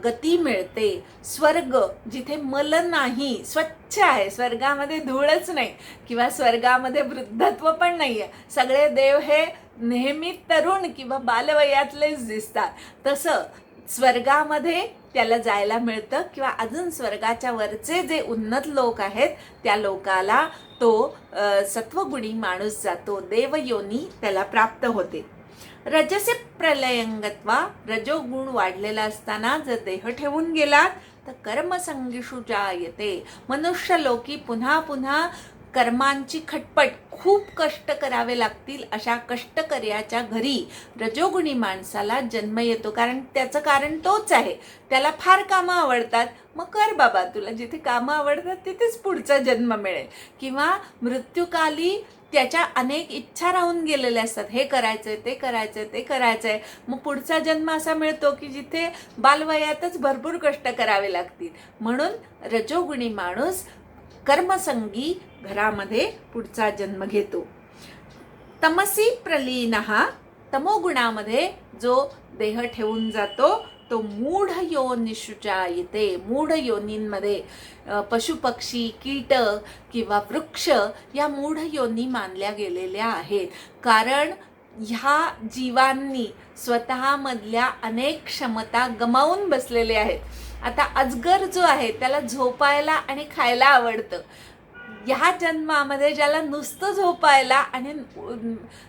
[SPEAKER 1] गती मिळते. स्वर्ग जिथे मल नाही, स्वच्छ आहे, स्वर्गामध्ये धूळच नाही किंवा स्वर्गामध्ये वृद्धत्व पण नाही आहे, सगळे देव हे नेहमी तरुण किंवा बालवयातलेच दिसतात. तसं स्वर्गामध्ये त्याला जायला मिळतं किंवा अजून स्वर्गाच्या वरचे जे उन्नत लोक आहेत त्या लोकाला तो सत्वगुणी माणूस जातो, देवयोनी त्याला प्राप्त होते. रजसे प्रलयंगत्वा, रजोगुण वाढलेला असताना जर देह ठेवून गेलात तर कर्मसंगीषु जायते. मनुष्य लोकी पुन्हा पुन्हा कर्मांची खटपट, खूप कष्ट करावे लागतील अशा कष्टकर्याच्या घरी रजोगुणी माणसाला जन्म येतो. कारण त्याचं कारण तोच आहे, त्याला फार कामं आवडतात. मग कर बाबा, तुला जिथे कामं आवडतात तिथेच पुढचा जन्म मिळेल. किंवा मृत्यूकाली त्याच्या अनेक इच्छा राहून गेलेल्या असतात, हे करायचंय, ते करायचंय, ते करायचंय. मग पुढचा जन्म असा मिळतो की जिथे बालवयातच भरपूर कष्ट करावे लागतील. म्हणून रजोगुणी माणूस कर्मसंगी घरामध्ये पुढचा जन्म घेतो. तमसी प्रलीनः, तमोगुणामध्ये जो देह ठेवून जातो तो मूढ योनिषु जायते. मूढ योनींमध्ये पशुपक्षी, कीटक किंवा वृक्ष या मूढ योनी मानल्या गेलेल्या आहेत. कारण ह्या जीवांनी स्वतःमधल्या अनेक क्षमता गमावून बसलेले आहेत. आता अजगर जो आहे त्याला झोपायला आणि खायला आवडतं. ह्या जन्मामध्ये ज्याला नुसतं झोपायला आणि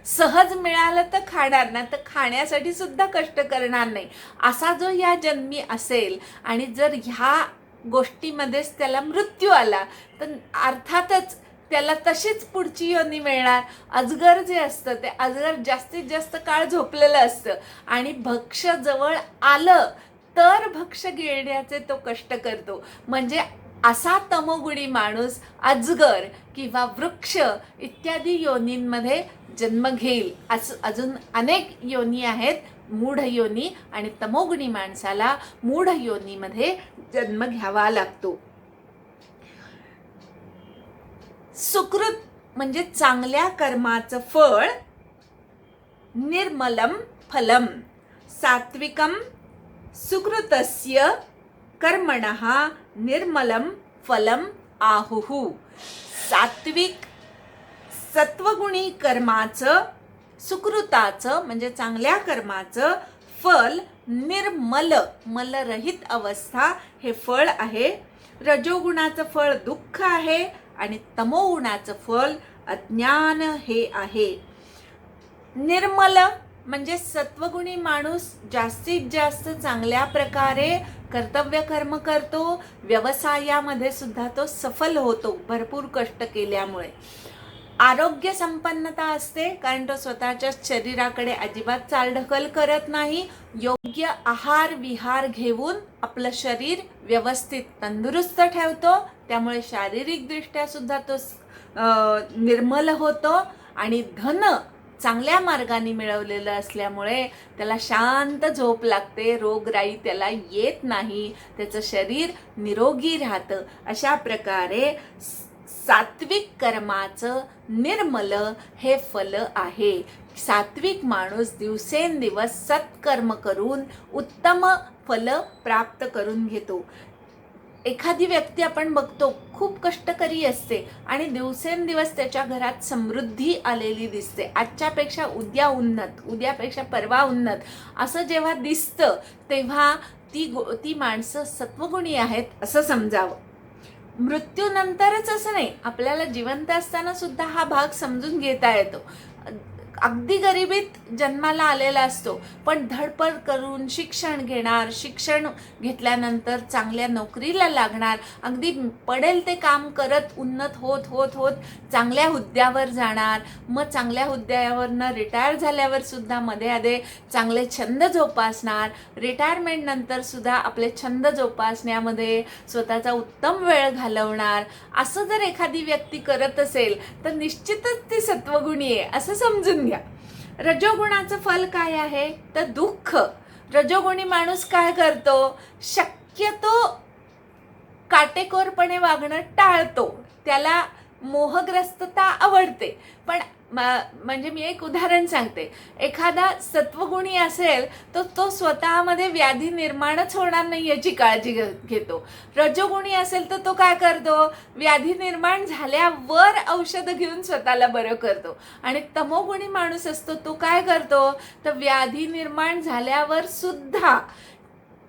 [SPEAKER 1] सहज मिळालं तर खाणार ना, तर खाण्यासाठी सुद्धा कष्ट करणार नाही, असा जो या जन्मी असेल आणि जर ह्या गोष्टीमध्येच त्याला मृत्यू आला तर अर्थातच त्याला तशीच पुढची योनी मिळणार. अजगर जे असतं ते अजगर जास्तीत जास्त काळ झोपलेलं असतं आणि भक्ष्य जवळ आलं तर भक्ष्य गिळण्याचे तो कष्ट करतो. म्हणजे असा तमोगुणी माणूस अजगर किंवा वृक्ष इत्यादी योनींमध्ये जन्म घेईल. अजून अनेक योनी आहेत मूढ योनी, आणि तमोगुणी माणसाला मूढ योनीमध्ये जन्म घ्यावा लागतो. सुकृत म्हणजे चांगल्या कर्माचं फळ, निर्मलम फलम, सात्विकम सुकृतस्य कर्मणः निर्मलम फलम आहुः. सात्विक सत्वगुणी कर्माचं, सुकृताचं म्हणजे चांगल्या कर्माचं फल निर्मल, मलरहित अवस्था हे फळ आहे. रजोगुणाचं फळ दुःख आहे आणि तमोगुणाचं फळ अज्ञान हे आहे. निर्मल म्हणजे सत्वगुणी माणूस जास्तीत जास्त चांगल्या प्रकारे कर्तव्य कर्म करतो, व्यवसायामध्ये सुद्धा तो सफल होतो भरपूर कष्ट केल्यामुळे. आरोग्य संपन्नता असते कारण तो स्वतःच्या शरीराकडे अजिबात चालढकल करत नाही. योग्य आहार विहार घेऊन आपलं शरीर व्यवस्थित तंदुरुस्त ठेवतो, त्यामुळे शारीरिकदृष्ट्या सुद्धा तो निर्मल होतो. आणि धन चांगल्या मार्गाने मिळवलेलं असल्यामुळे त्याला शांत झोप लागते, रोगराई त्याला येत नाही, त्याचं शरीर निरोगी राहतं. अशा प्रकारे सात्विक कर्माचं निर्मल हे फल आहे. सात्विक माणूस दिवसेंदिवस सत्कर्म करून उत्तम फल प्राप्त करून घेतो. एखादी व्यक्ती आपण बघतो खूप कष्टकरी असते आणि दिवसेंदिवस त्याच्या घरात समृद्धी आलेली दिसते, आजच्यापेक्षा उद्या उन्नत, उद्यापेक्षा परवा उन्नत असं जेव्हा दिसतं तेव्हा ती माणसं सत्वगुणी आहेत असं समजावं. मृत्यूनंतरच असं नाही, आपल्याला जिवंत असताना सुद्धा हा भाग समजून घेता येतो. अगदी गरिबीत जन्माला आलेला असतो पण धडपड करून शिक्षण घेणार, शिक्षण घेतल्यानंतर चांगल्या नोकरीला लागणार, अगदी पडेल ते काम करत उन्नत होत होत होत चांगल्या हुद्द्यावर जाणार. मग चांगल्या हुद्द्यावरनं रिटायर झाल्यावर सुद्धा मध्ये आधे चांगले छंद जोपासणार, रिटायरमेंट नंतर सुद्धा आपले छंद जोपासण्यामध्ये स्वतःचा उत्तम वेळ घालवणार. असं जर एखादी व्यक्ती करत असेल तर निश्चितच ती सत्वगुणी आहे असं समजून घ्या. रजोगुणाचं फल काय आहे तर दुःख. रजोगुणी माणूस काय करतो, शक्यतो काटेकोरपणे वागणं टाळतो. त्याला मोहग्रस्तता आवडते. पण म्हणजे मी एक उदाहरण सांगते. एखादा सत्वगुणी असेल तर तो स्वतःमध्ये व्याधी निर्माणच होणार नाही याची काळजी घेतो. रजोगुणी असेल तर तो काय करतो, व्याधी निर्माण झाल्यावर औषध घेऊन स्वतःला बरं करतो. आणि तमोगुणी माणूस असतो तो काय करतो, तर व्याधी निर्माण झाल्यावर सुद्धा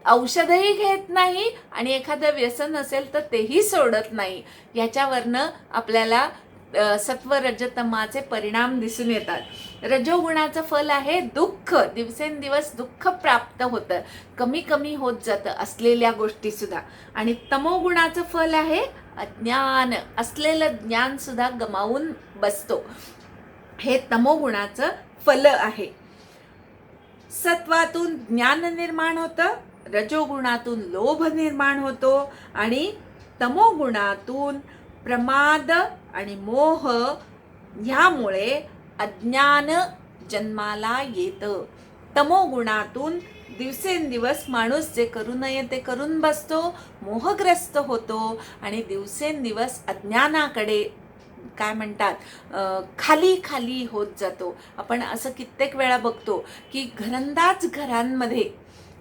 [SPEAKER 1] औषधही घेत नाही आणि एखादं व्यसन असेल तर तेही सोडत नाही. याच्यावरनं आपल्याला सत्व रजतमाचे परिणाम दिसून येतात. रजोगुणाचं फल आहे दुःख. दिवसेंदिवस दुःख प्राप्त होतं, कमी कमी होत जातं असलेल्या गोष्टी सुद्धा. आणि तमोगुणाचं फल आहे अज्ञान. असलेलं ज्ञान सुद्धा गमावून बसतो. हे तमोगुणाचं फल आहे. सत्वातून ज्ञान निर्माण होतं, रजोगुणातून लोभ निर्माण होतो आणि तमोगुणातून प्रमाद आणि मोह ह्यामुळे अज्ञान जन्माला येतं. तमोगुणातून दिवसेंदिवस माणूस जे करू नये ते करून बसतो, मोहग्रस्त होतो आणि दिवसेंदिवस अज्ञानाकडे काय म्हणतात खाली खाली होत जातो. आपण असं कित्येक वेळा बघतो की घरंदाज घरांमध्ये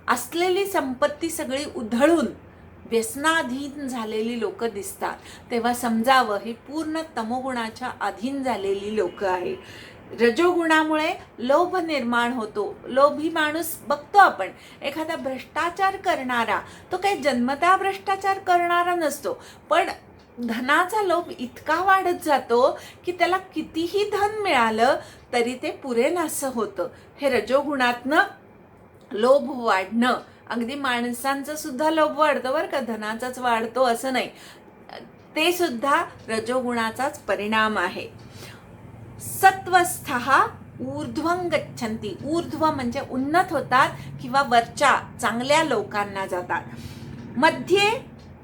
[SPEAKER 1] असलेली संपत्ती सगळी उधळून व्यसनाधीन झालेली लोक दिसतात. तेव्हा समजावं ही पूर्ण तमोगुणाच्या अधीन झालेली लोक आहे. रजोगुणामुळे लोभ निर्माण होतो. लोभी माणूस बघतो आपण. एखादा भ्रष्टाचार करणारा तो काही जन्मता भ्रष्टाचार करणारा नसतो, पण धनाचा लोभ इतका वाढत जातो की त्याला कितीही धन मिळालं तरी ते पुरेनासं होतं. हे रजोगुणातनं लोभ वाढणं. अगदी माणसांचं सुद्धा लोभ वाढतं बरं का, धनाचाच वाढतो असं नाही, ते सुद्धा रजोगुणाचाच परिणाम आहे. सत्वस्थः ऊर्ध्वं गच्छन्ति. ऊर्ध्व म्हणजे उन्नत होतात किंवा वरच्या चांगल्या लोकांना जातात. मध्ये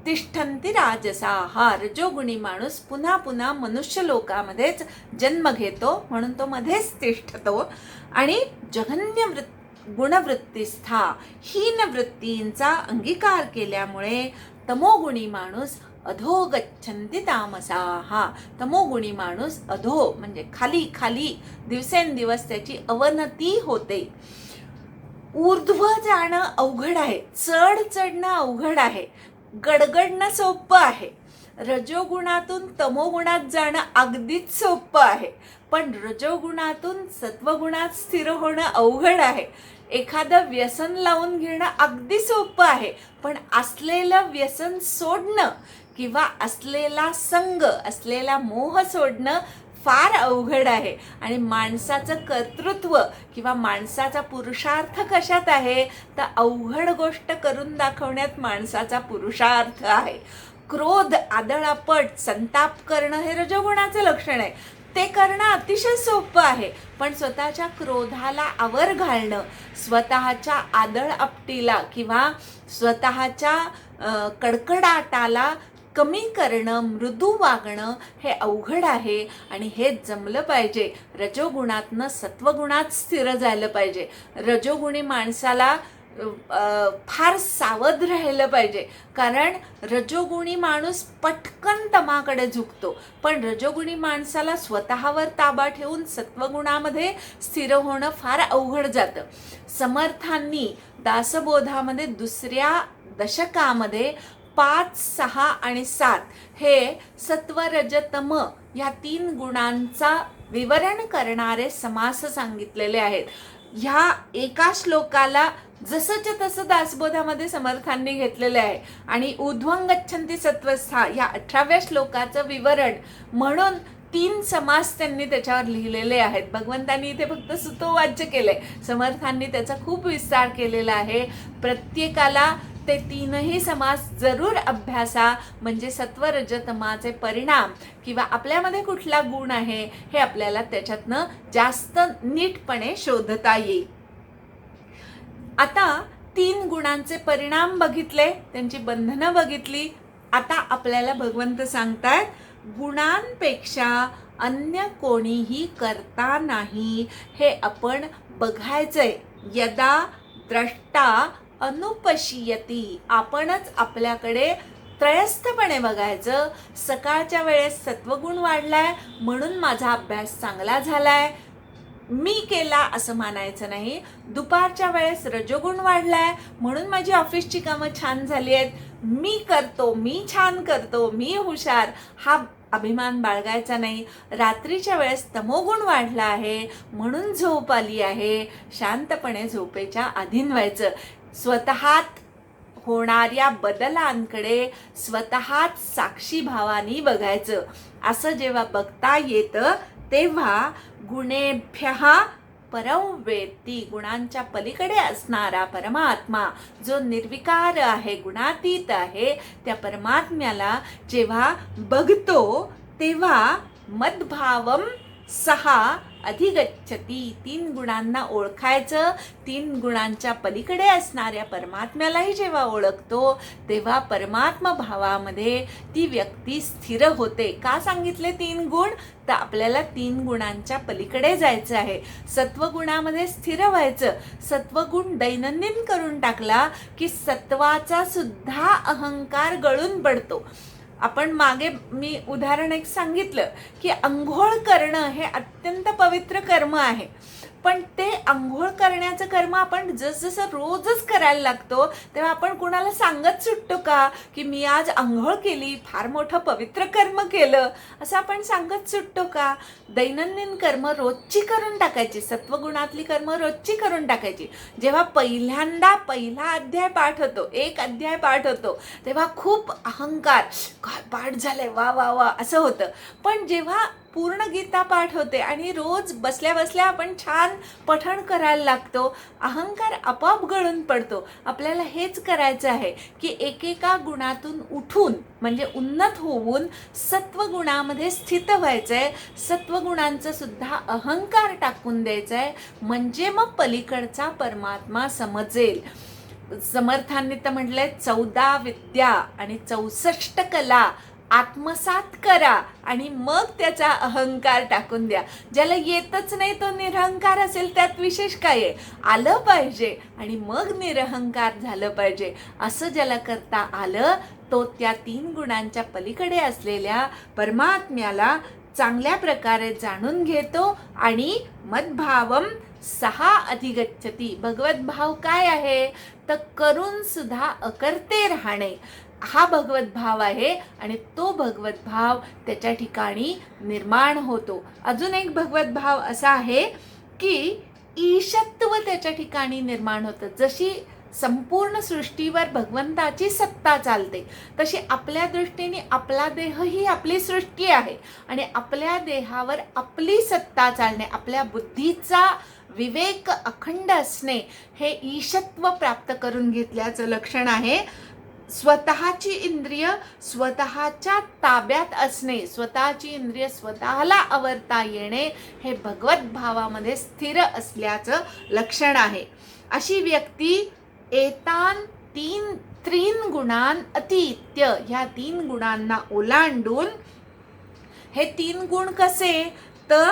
[SPEAKER 1] तिष्ठन्ति राजसाः. रजोगुणी माणूस पुन्हा पुन्हा मनुष्य लोकामध्येच जन्म घेतो, म्हणून तो मध्येच तिष्ठतो. आणि जघन्य गुणवृत्तीस्था, हीन वृत्तींचा अंगीकार केल्यामुळे तमोगुणी माणूस अधो गच्छन्ति तामसाः. तमोगुणी माणूस अधो म्हणजे खाली खाली दिवसेंदिवस त्याची अवनती होते. ऊर्ध्व जाणं अवघड आहे, चढ चढणं अवघड आहे, गडगडणं सोपं आहे. रजोगुणातून तमोगुणात जाणं अगदीच सोपं आहे, पण रजोगुणातून सत्वगुणात स्थिर होणं अवघड आहे. एखादं व्यसन लावून घेणं अगदी सोपं आहे, पण असलेलं व्यसन सोडणं किंवा असलेला संग, असलेला मोह सोडणं फार अवघड आहे. आणि माणसाचं कर्तृत्व किंवा माणसाचा पुरुषार्थ कशात आहे, तर अवघड गोष्ट करून दाखवण्यात माणसाचा पुरुषार्थ आहे. क्रोध, आदळापट, संताप करणं हे रजोगुणाचं लक्षण आहे. ते करणं अतिशय सोपं आहे, पण स्वतःच्या क्रोधाला आवर घालणं, स्वतःच्या आदळ आपटीला किंवा स्वतःच्या कडकडाटाला कमी करणं, मृदू वागणं हे अवघड आहे. आणि हे जमलं पाहिजे. रजोगुणातनं सत्वगुणात स्थिर झालं पाहिजे. रजोगुणी माणसाला फार सावध राहिलं पाहिजे, कारण रजोगुणी माणूस पटकन तमाकडे झुकतो, पण रजोगुणी माणसाला स्वतःवर ताबा ठेवून सत्वगुणामध्ये स्थिर होणं फार अवघड जातं. समर्थांनी दासबोधामध्ये दुसऱ्या दशकामध्ये 5, 6 आणि 7 हे सत्व रज तम या 3 गुणांचा विवरण करणारे समास सांगितलेले आहेत. ह्या एका श्लोकाला जसंच्या तसं दासबोधामध्ये समर्थांनी घेतलेले आहे. आणि ऊर्ध्वं गच्छन्ति सत्वस्था या 18व्या श्लोकाचं विवरण म्हणून 3 समास त्यांनी त्याच्यावर लिहिलेले आहेत. भगवंतांनी इथे फक्त सुतोवाच्य केलंय, समर्थांनी त्याचा खूप विस्तार केलेला आहे. प्रत्येकाला ते 3ही समास जरूर अभ्यासा, म्हणजे सत्व रजतमाचे परिणाम किंवा आपल्यामध्ये कुठला गुण आहे हे आपल्याला त्याच्यातनं जास्त नीटपणे शोधता येईल. आता 3 गुणांचे परिणाम बघितले, त्यांची बंधनं बघितली. आता आपल्याला भगवंत सांगतायत गुणांपेक्षा अन्य कोणीही करता नाही हे आपण बघायचंय. यदा द्रष्टा अनुपश्यती, आपणच आपल्याकडे त्रयस्थपणे बघायचं. सकाळच्या वेळेस सत्वगुण वाढलाय म्हणून माझा अभ्यास चांगला झालाय, मी केला असं मानायचं नाही. दुपारच्या वेळेस रजोगुण वाढलाय म्हणून माझी ऑफिसची कामं छान झाली आहेत, मी करतो, मी छान करतो, मी हुशार, हा अभिमान बाळगायचा नाही. रात्रीच्या वेळेस तमोगुण वाढला आहे म्हणून झोप आली आहे, शांतपणे झोपेच्या अधीन व्हायचं. स्वतःत होणाऱ्या बदलांकडे स्वतःच साक्षी भावानी बघायचं. असं जेव्हा बघता येतं तेव्हा गुणेभ्यः परं वेत्ती, गुणांच्या पलीकडे असणारा परमात्मा जो निर्विकार आहे, गुणातीत आहे, त्या परमात्म्याला जेव्हा बघतो तेव्हा मद्भावम सहा अधिगच्छती, 3 गुणांना ओळखायचं. 3 गुणांच्या पलीकडे असणाऱ्या परमात्म्यालाही जेव्हा ओळखतो तेव्हा परमात्मा भावामध्ये ती व्यक्ती स्थिर होते. का सांगितले 3 गुण? तर आपल्याला 3 गुणांच्या पलीकडे जायचं आहे, सत्वगुणामध्ये स्थिर व्हायचं. सत्वगुण दैनंदिन करून टाकला की सत्वाचा सुद्धा अहंकार गळून पडतो. आपण मागे मी उदाहरण एक सांगितलं की अंघोळ करणं हे अत्यंत पवित्र कर्म आहे, पण ते अंघोळ करण्याचं कर्म आपण जसजसं रोजच करायला लागतो तेव्हा आपण कुणाला सांगत सुटतो का की मी आज अंघोळ केली, फार मोठं पवित्र कर्म केलं, असं आपण सांगत सुटतो का? दैनंदिन कर्म रोजची करून टाकायची, सत्वगुणातली कर्म रोजची करून टाकायची. जेव्हा पहिल्यांदा पहिला अध्याय पाठ होतो, 1 अध्याय पाठ होतो, तेव्हा खूप अहंकार, काय पाठ झालंय, वा वा वा असं होतं. पण जेव्हा पूर्ण गीता पाठ होते आणि रोज बसल्या बसल्या आपण छान पठण करायला लागतो, अहंकार आपोआप गळून पडतो. आपल्याला हेच करायचं आहे की एकेका गुणातून उठून म्हणजे उन्नत होऊन सत्वगुणामध्ये स्थित व्हायचं आहे. सत्वगुणांचं सुद्धा अहंकार टाकून द्यायचं आहे, म्हणजे मग पलीकडचा परमात्मा समजेल. समर्थांनी तर म्हटलंय 14 विद्या आणि 64 कला आत्मसात करा आणि मग त्याचा अहंकार टाकून द्या. ज्याला येतच नाही तो निरहंकार असेल, त्यात विशेष काय आहे? आलं पाहिजे आणि मग निरहंकार झालं पाहिजे. असं ज्याला करता आलं तो त्या 3 गुणांच्या पलीकडे असलेल्या परमात्म्याला चांगल्या प्रकारे जाणून घेतो आणि मद्भावम 6 अधिगच्छती. भगवत भाव काय आहे? तर करून सुद्धा अकर्ते राहणे, हा भगवत भाव आहे आणि तो भगवत भाव त्याच्या ठिकाणी निर्माण होतो. अजून एक भगवत भाव असा आहे की ईशत्व त्याच्या ठिकाणी निर्माण होतं. जशी संपूर्ण सृष्टीवर भगवंताची सत्ता चालते तशी आपल्या दृष्टीने आपला देह ही आपली सृष्टी आहे आणि आपल्या देहावर आपली सत्ता चालणे, आपल्या बुद्धीचा विवेक अखंड असणे, हे ईशत्व प्राप्त करून घेतल्याचं लक्षण आहे. स्वतःची इंद्रिय स्वतःच्या ताब्यात असणे, स्वतःची इंद्रिय स्वतःला आवरता येणे, हे भगवत भावामध्ये स्थिर असल्याचं लक्षण आहे. अशी व्यक्ती एतान 3 गुणान अतीत्य, ह्या 3 गुणांना ओलांडून, हे 3 गुण कसे? तर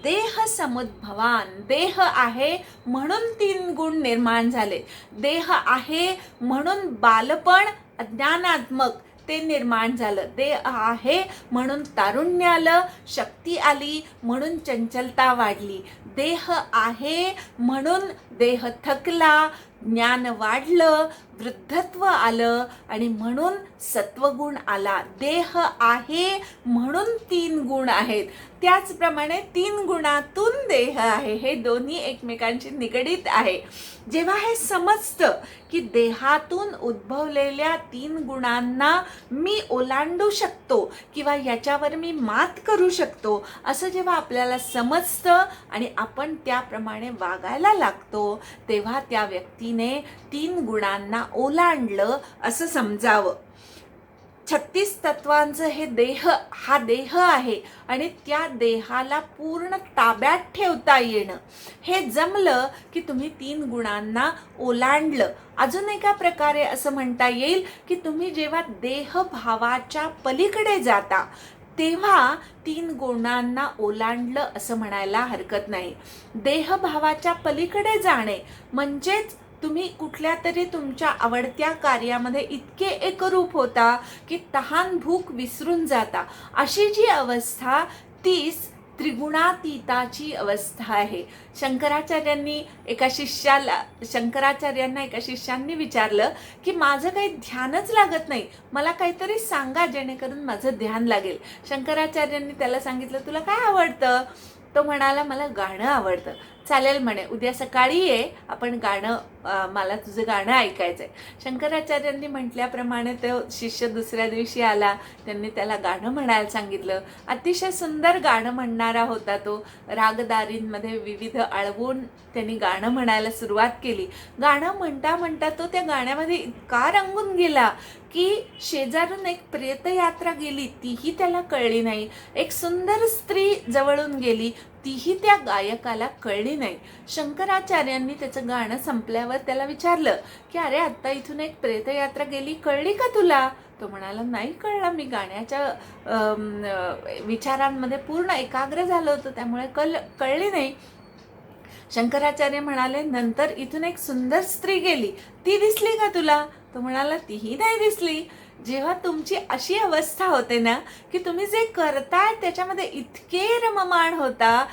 [SPEAKER 1] देह समुद्भवान, देह आहे म्हणून 3 गुण निर्माण झाले. देह आहे म्हणून बालपण अज्ञानात्मक ते निर्माण झालं. देह आहे म्हणून तारुण्य आलं, शक्ती आली म्हणून चंचलता वाढली. देह आहे म्हणून देह थकला, ज्ञान वाढलं, वृद्धत्व आलं आणि म्हणून सत्वगुण आला. देह आहे म्हणून 3 गुण आहेत. त्याचप्रमाणे 3 गुणातून देह आहे, हे दोन्ही एकमेकांशी निगडीत आहे. जेव्हा हे समजतं की देहातून उद्भवलेल्या 3 गुणांना मी ओलांडू शकतो किंवा याच्यावर मी मात करू शकतो, असं जेव्हा आपल्याला समजतं आणि आपण त्याप्रमाणे वागायला लागतो, तेव्हा त्या व्यक्तीने 3 गुणांना ओलांडलं असं समजावं. 36 तत्वांचं हे देह, हा देह आहे आणि त्या देहाला पूर्ण ताब्यात ठेवता येणं, हे जमलं की तुम्ही 3 गुणांना ओलांडलं. अजून एका प्रकारे असं म्हणता येईल की तुम्ही जेव्हा देहभावाच्या पलीकडे जाता तेव्हा 3 गुणांना ओलांडलं असं म्हणायला हरकत नाही. देहभावाच्या पलीकडे जाणे म्हणजेच तुम्ही कुठल्या तरी तुमच्या आवडत्या कार्यामध्ये इतके एकरूप होता की तहान भूक विसरून जाता. अशी जी अवस्था तीच त्रिगुणातीताची अवस्था आहे. शंकराचार्यांना एका शिष्यांनी विचारलं की माझं काही ध्यानच लागत नाही, मला काहीतरी सांगा जेणेकरून माझं ध्यान लागेल. शंकराचार्यांनी त्याला सांगितलं, तुला काय आवडतं? तो म्हणाला, मला गाणं आवडतं. चालेल म्हणे, उद्या सकाळी ये, आपण मला तुझं गाणं ऐकायचं आहे. शंकराचार्यांनी म्हटल्याप्रमाणे तो शिष्य दुसऱ्या दिवशी आला. त्यांनी त्याला गाणं म्हणायला सांगितलं. अतिशय सुंदर गाणं म्हणणारा होता तो. रागदारींमध्ये विविध अळवून त्यांनी गाणं म्हणायला सुरुवात केली. गाणं म्हणता म्हणता तो त्या गाण्यामध्ये इतका रंगून गेला की शेजारून एक प्रेतयात्रा गेली, तीही त्याला कळली नाही. एक सुंदर स्त्री जवळून गेली, तीही त्या गायकाला कळली नाही. शंकराचार्यांनी त्याचं गाणं संपल्यावर त्याला विचारलं की अरे, आत्ता इथून एक प्रेतयात्रा गेली, कळली का तुला? तो म्हणाला, नाही कळला, मी गाण्याच्या विचारांमध्ये पूर्ण एकाग्र झालो होतो, त्यामुळे कळली नाही. शंकराचार्य म्हणाले, नंतर इथून एक सुंदर स्त्री गेली, ती दिसली का तुला? तो म्हणाला, तीही नाही दिसली. जेव्हा तुमची अशी अवस्था होते ना की तुम्ही जे करताय त्याच्यामध्ये इतके रममाण होता,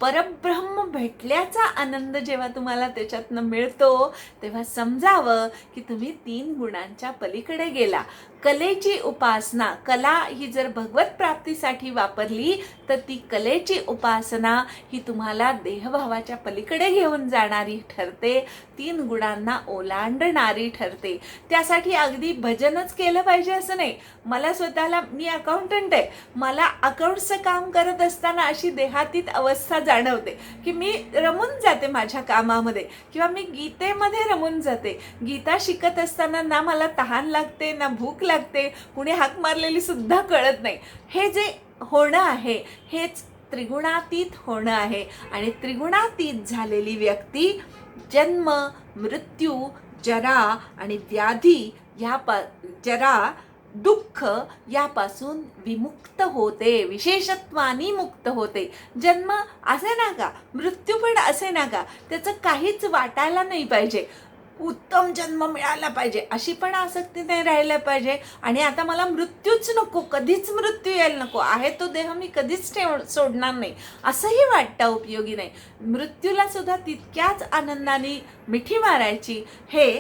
[SPEAKER 1] परब्रह्म भेटल्याचा आनंद जेव्हा तुम्हाला त्याच्यातनं मिळतो, तेव्हा समजावं की तुम्ही 3 गुणांच्या पलीकडे गेला. कलेची उपासना, कला ही जर भगवत प्राप्तीसाठी वापरली तर ती कलेची उपासना ही तुम्हाला देहभावाच्या पलीकडे घेऊन जाणारी ठरते, 3 गुणांना ओलांडणारी ठरते. त्यासाठी अगदी भजनच केलं पाहिजे असं नाही. मला स्वतःला, मी अकाउंटंट आहे, मला अकाउंट्सचं काम करत असताना अशी देहातीत अवस्था जाणवते की मी रमून जाते माझ्या कामामध्ये, किंवा मी गीतेमध्ये रमून जाते. गीता शिकत असताना ना मला तहान लागते ना भूक लागते, कुणी हाक मारलेली सुद्धा कळत नाही. हे जे होणं आहे हेच त्रिगुणातीत होणं आहे. आणि त्रिगुणातीत झालेली व्यक्ती जन्म, मृत्यू, जरा आणि व्याधी जरा, दुःख यापासून विमुक्त होते, विशेषत्वानी मुक्त होते. जन्म असे ना का, मृत्यू पण असे ना का, त्याचं काहीच वाटायला नाही पाहिजे. उत्तम जन्म मिळाला पाहिजे अशी पण आसक्ती नाही राहायला पाहिजे. आणि आता मला मृत्यूच नको, कधीच मृत्यू यायला नको, आहे तो देह मी कधीच सोडणार नाही असंही वाटतं उपयोगी नाही. मृत्यूला सुद्धा तितक्याच आनंदाने मिठी मारायची. हे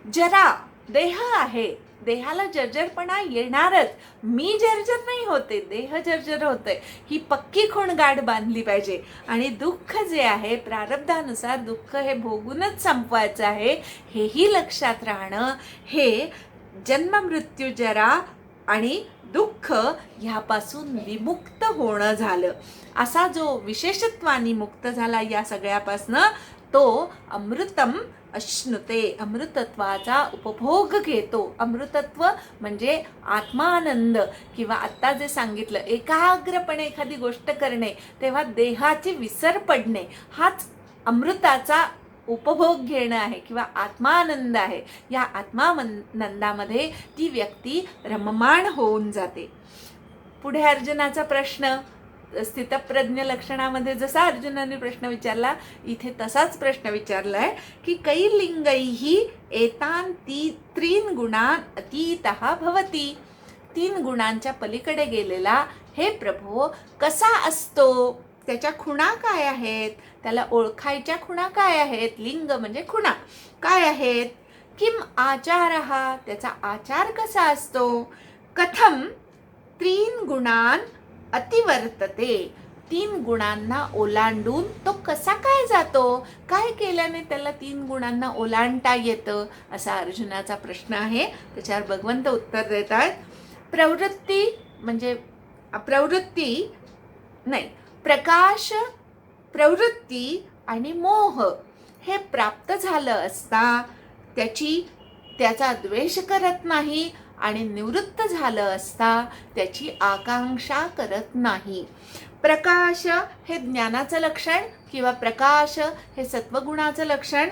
[SPEAKER 1] जरा देह आहे, देहाला जर्जरपणा येणारच. मी जर्जर नाही होते, देह जर्जर होते, ही पक्की खूण गाठ बांधली पाहिजे. आणि दुःख जे आहे, प्रारब्धानुसार दुःख हे भोगूनच संपवायचं आहे, हेही लक्षात राहणं, हे जन्म, मृत्यू, जरा आणि दुःख ह्यापासून विमुक्त होणं झालं. असा जो विशेषत्वानी मुक्त झाला या सगळ्यापासनं, तो अमृतम अश्नुते, अमृतत्वाचा उपभोग घेतो. अमृतत्व म्हणजे आत्मानंद, किंवा आत्ता जे सांगितलं एकाग्रपणे एखादी गोष्ट करणे, तेव्हा देहाची विसर पडणे, हाच अमृताचा उपभोग घेणं आहे किंवा आत्मानंद आहे. या आत्मानंदामध्ये ती व्यक्ती रममाण होऊन जाते. पुढे अर्जुनाचा प्रश्न, स्थितप्रज्ञ लक्षणामध्ये जसा अर्जुनाने प्रश्न विचारला, इथे तसाच प्रश्न विचारला आहे की कैर्लिंगैहि एतान 3 गुणान अतीतः भवति. 3 गुणांच्या पलीकडे गेलेला हे प्रभू कसा असतो? त्याच्या खुणा काय आहेत? त्याला ओळखायच्या खुणा काय आहेत? लिंग म्हणजे खुणा काय आहेत? किम आचारः, त्याचा आचार कसा असतो? कथम 3 गुणान अतिवर्तते, 3 गुणांना ओलांडून तो कसा काय जातो? काय केल्याने त्याला 3 गुणांना ओलांडता येतं? असा अर्जुनाचा प्रश्न आहे. त्याच्यावर भगवंत उत्तर देत आहेत. प्रवृत्ती म्हणजे प्रकाश, प्रवृत्ती आणि मोह हे प्राप्त झालं असता त्याचा द्वेष करत नाही, आणि निवृत्त झालं असता त्याची आकांक्षा करत नाही. प्रकाश हे ज्ञानाचं लक्षण किंवा प्रकाश हे सत्वगुणाचं लक्षण,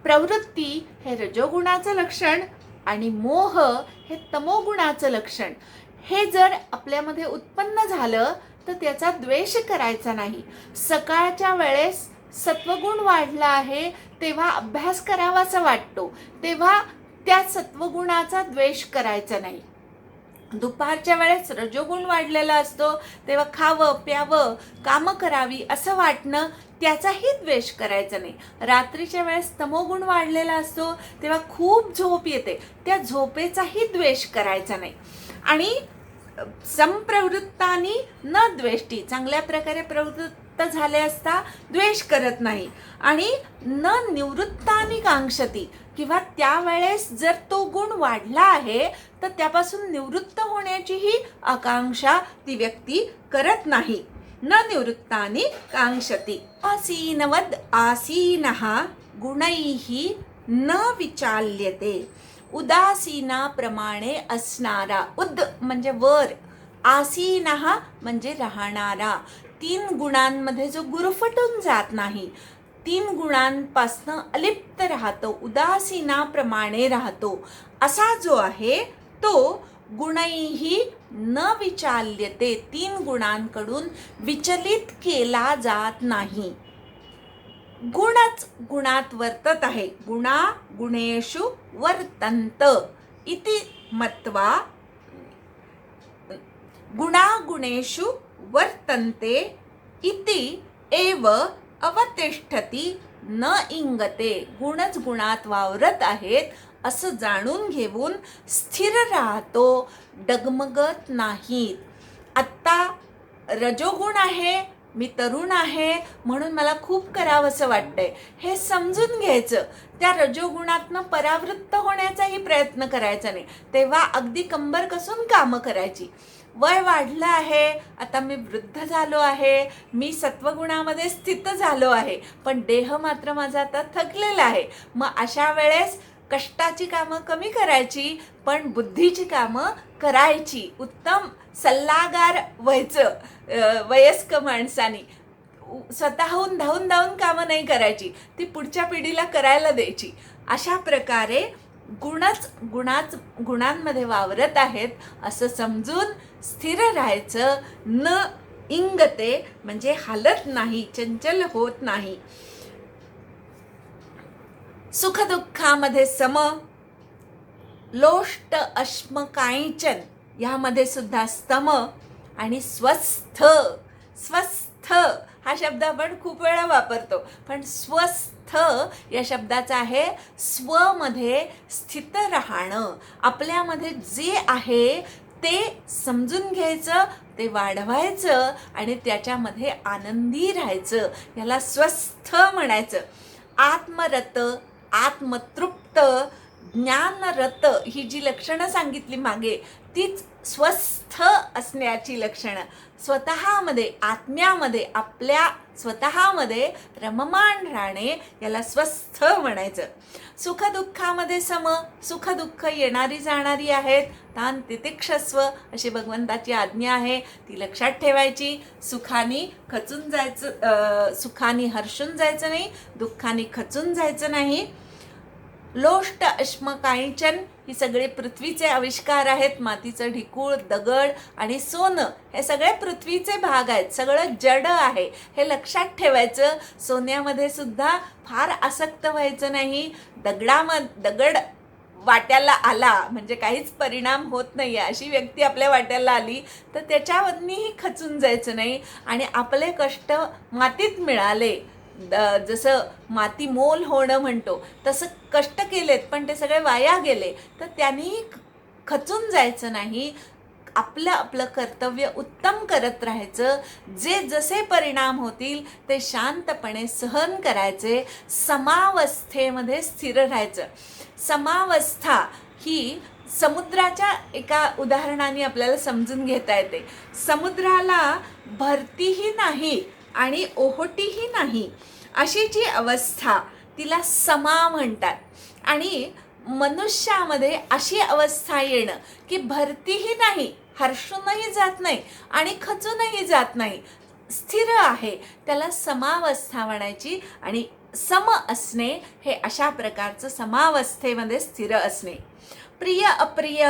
[SPEAKER 1] प्रवृत्ती हे रजोगुणाचं लक्षण आणि मोह हे तमोगुणाचं लक्षण. हे जर आपल्यामध्ये उत्पन्न झालं तर त्याचा द्वेष करायचा नाही. सकाळच्या वेळेस सत्वगुण वाढला आहे तेव्हा अभ्यास करावासा वाटतो, तेव्हा त्या सत्वगुणाचा द्वेष करायचा नाही. दुपारच्या वेळेस रजोगुण वाढलेला असतो तेव्हा खावं प्यावं कामं करावी असं वाटणं, त्याचाही द्वेष करायचा नाही. रात्रीच्या वेळेस तमोगुण वाढलेला असतो तेव्हा खूप झोप येते, त्या झोपेचाही द्वेष करायचा नाही. आणि संप्रवृत्तानी न द्वेष्टी, चांगल्या प्रकारे प्रवृत्त झाले असता द्वेष करत नाही. आणि न निवृत्तानी कांक्षती, किंवा त्यावेळेस जर तो गुण वाढला आहे तर त्यापासून निवृत्त होण्याचीही आकांक्षा ती व्यक्ती करत नाही. न निवृत्तानी कांक्षती. आसीनवद आसीनः गुणैः न विचाल्यते. उदासीनाप्रमाणे असणारा, उद म्हणजे वर, आसीनः म्हणजे राहणारा, 3 गुणांमध्ये जो गुरफटून जात नाही, 3 गुणांपासनं अलिप्त राहतो, उदासीनाप्रमाणे राहतो, असा जो आहे तो गुणैही न विचाल्यते, 3 गुणांकडून विचलित केला जात नाही. गुणच गुणात वर्तत आहे. गुणा गुणेषु वर्तन्त इति मत्वा गुणा गुणेषु वर्तन्ते इति एव अवतिष्ठती न इंगते. गुणच गुणात वावरत आहेत असं जाणून घेऊन स्थिर राहतो, डगमगत नाहीत. आत्ता रजोगुण आहे, मी तरुण आहे म्हणून मला खूप करावंसं वाटतंय, हे समजून घ्यायचं. त्या रजोगुणातनं परावृत्त होण्याचाही प्रयत्न करायचा नाही, तेव्हा अगदी कंबर कसून कामं करायची. वय वाढलं आहे, आता मी वृद्ध झालो आहे, मी सत्वगुणामध्ये स्थित झालो आहे, पण देह मात्र माझा आता थकलेला आहे. मग अशा वेळेस कष्टाची कामं कमी करायची, पण बुद्धीची कामं करायची. उत्तम सल्लागार व्हायचं वयस्क माणसानी. स्वतःहून धावून धावून कामं नाही करायची, ती पुढच्या पिढीला करायला द्यायची. अशा प्रकारे गुणच गुणांमध्ये वावरत आहेत असं समजून स्थिर राहायचं. न इंगते म्हणजे हालत नाही, चंचल होत नाही. सुखदुःखामध्ये सम, लोष्ट अश्म कांचन यामध्ये सुद्धा स्तम, आणि स्वस्थ. स्वस्थ हा शब्द आपण खूप वेळा वापरतो, पण स्वस्थ या शब्दाचा आहे स्वमध्ये स्थित राहणं. आपल्यामध्ये जे आहे ते समजून घ्यायचं, ते वाढवायचं आणि त्याच्यामध्ये आनंदी राहायचं, याला स्वस्थ म्हणायचं. आत्मरत, आत्मतृप्त, ज्ञानरत ही जी लक्षणं सांगितली मागे, तीच स्वस्थ असण्याची लक्षणं. स्वतःमध्ये, आत्म्यामध्ये, आपल्या स्वतःमध्ये रममाण राहणे याला स्वस्थ म्हणायचं. सुखदुःखामध्ये सम, सुखदुःख येणारी जाणारी आहेत, तान तितिक्षस्व अशी भगवंताची आज्ञा आहे, ती लक्षात ठेवायची. सुखाने खचून जायचं, सुखाने हर्षून जायचं नाही, दुःखाने खचून जायचं नाही. लोष्ट अश्म कांचन ही सगळे पृथ्वीचे आविष्कार आहेत. मातीचं ढिकूळ, दगड आणि सोनं हे सगळे पृथ्वीचे भाग आहेत, सगळं जड आहे, हे लक्षात ठेवायचं. सोन्यामध्ये सुद्धा फार आसक्त व्हायचं नाही. दगड वाट्याला आला म्हणजे काहीच परिणाम होत नाही, अशी व्यक्ती आपल्या वाट्याला आली तर त्याच्यावरनीही खचून जायचं नाही. आणि आपले कष्ट मातीत मिळाले, जसं माती मोल होणं म्हणतो तसं कष्ट केलेत पण ते सगळे वाया गेले तर त्यांनी खचून जायचं नाही. आपलं आपलं कर्तव्य उत्तम करत राहायचं. जे जसे परिणाम होतील ते शांतपणे सहन करायचे. समावस्थेमध्ये स्थिर राहायचं. समावस्था ही समुद्राच्या एका उदाहरणाने आपल्याला समजून घेता येते. समुद्राला भरतीही नाही आणि ओहोटीही नाही, अशी जी अवस्था तिला समा म्हणतात. आणि मनुष्यामध्ये अशी अवस्था येणं की भरतीही नाही, हर्षूनही जात नाही आणि खचूनही जात नाही, स्थिर आहे, त्याला समावस्था म्हणायची. आणि सम असणे हे अशा प्रकारचं समावस्थेमध्ये स्थिर असणे. प्रिय अप्रिय,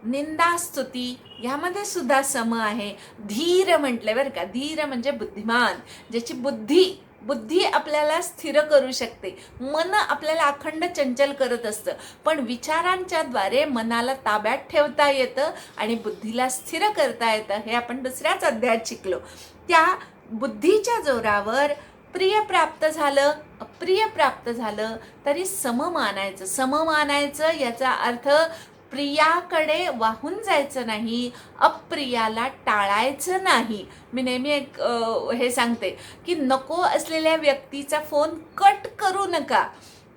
[SPEAKER 1] निंदा स्तुती यामध्ये सुद्धा सम आहे. धीर म्हटले बरं का, धीर म्हणजे बुद्धिमान, ज्याची बुद्धी बुद्धी आपल्याला स्थिर करू शकते, मन आपल्याला अखंड चंचल करत असतं, पण विचारांच्या द्वारे मनाला ताब्यात ठेवता येतं आणि बुद्धीला स्थिर करता येतं. हे आपण दुसऱ्याच अध्यायात शिकलो. त्या बुद्धीच्या जोरावर प्रिय प्राप्त झालं, अप्रिय प्राप्त झालं तरी सम मानायचं. सम मानायचं याचा अर्थ प्रियाकडे वाहून जायचं नाही, अप्रियाला टाळायचं नाही. मी नेहमी एक हे सांगते की नको असलेल्या व्यक्तीचा फोन कट करू नका,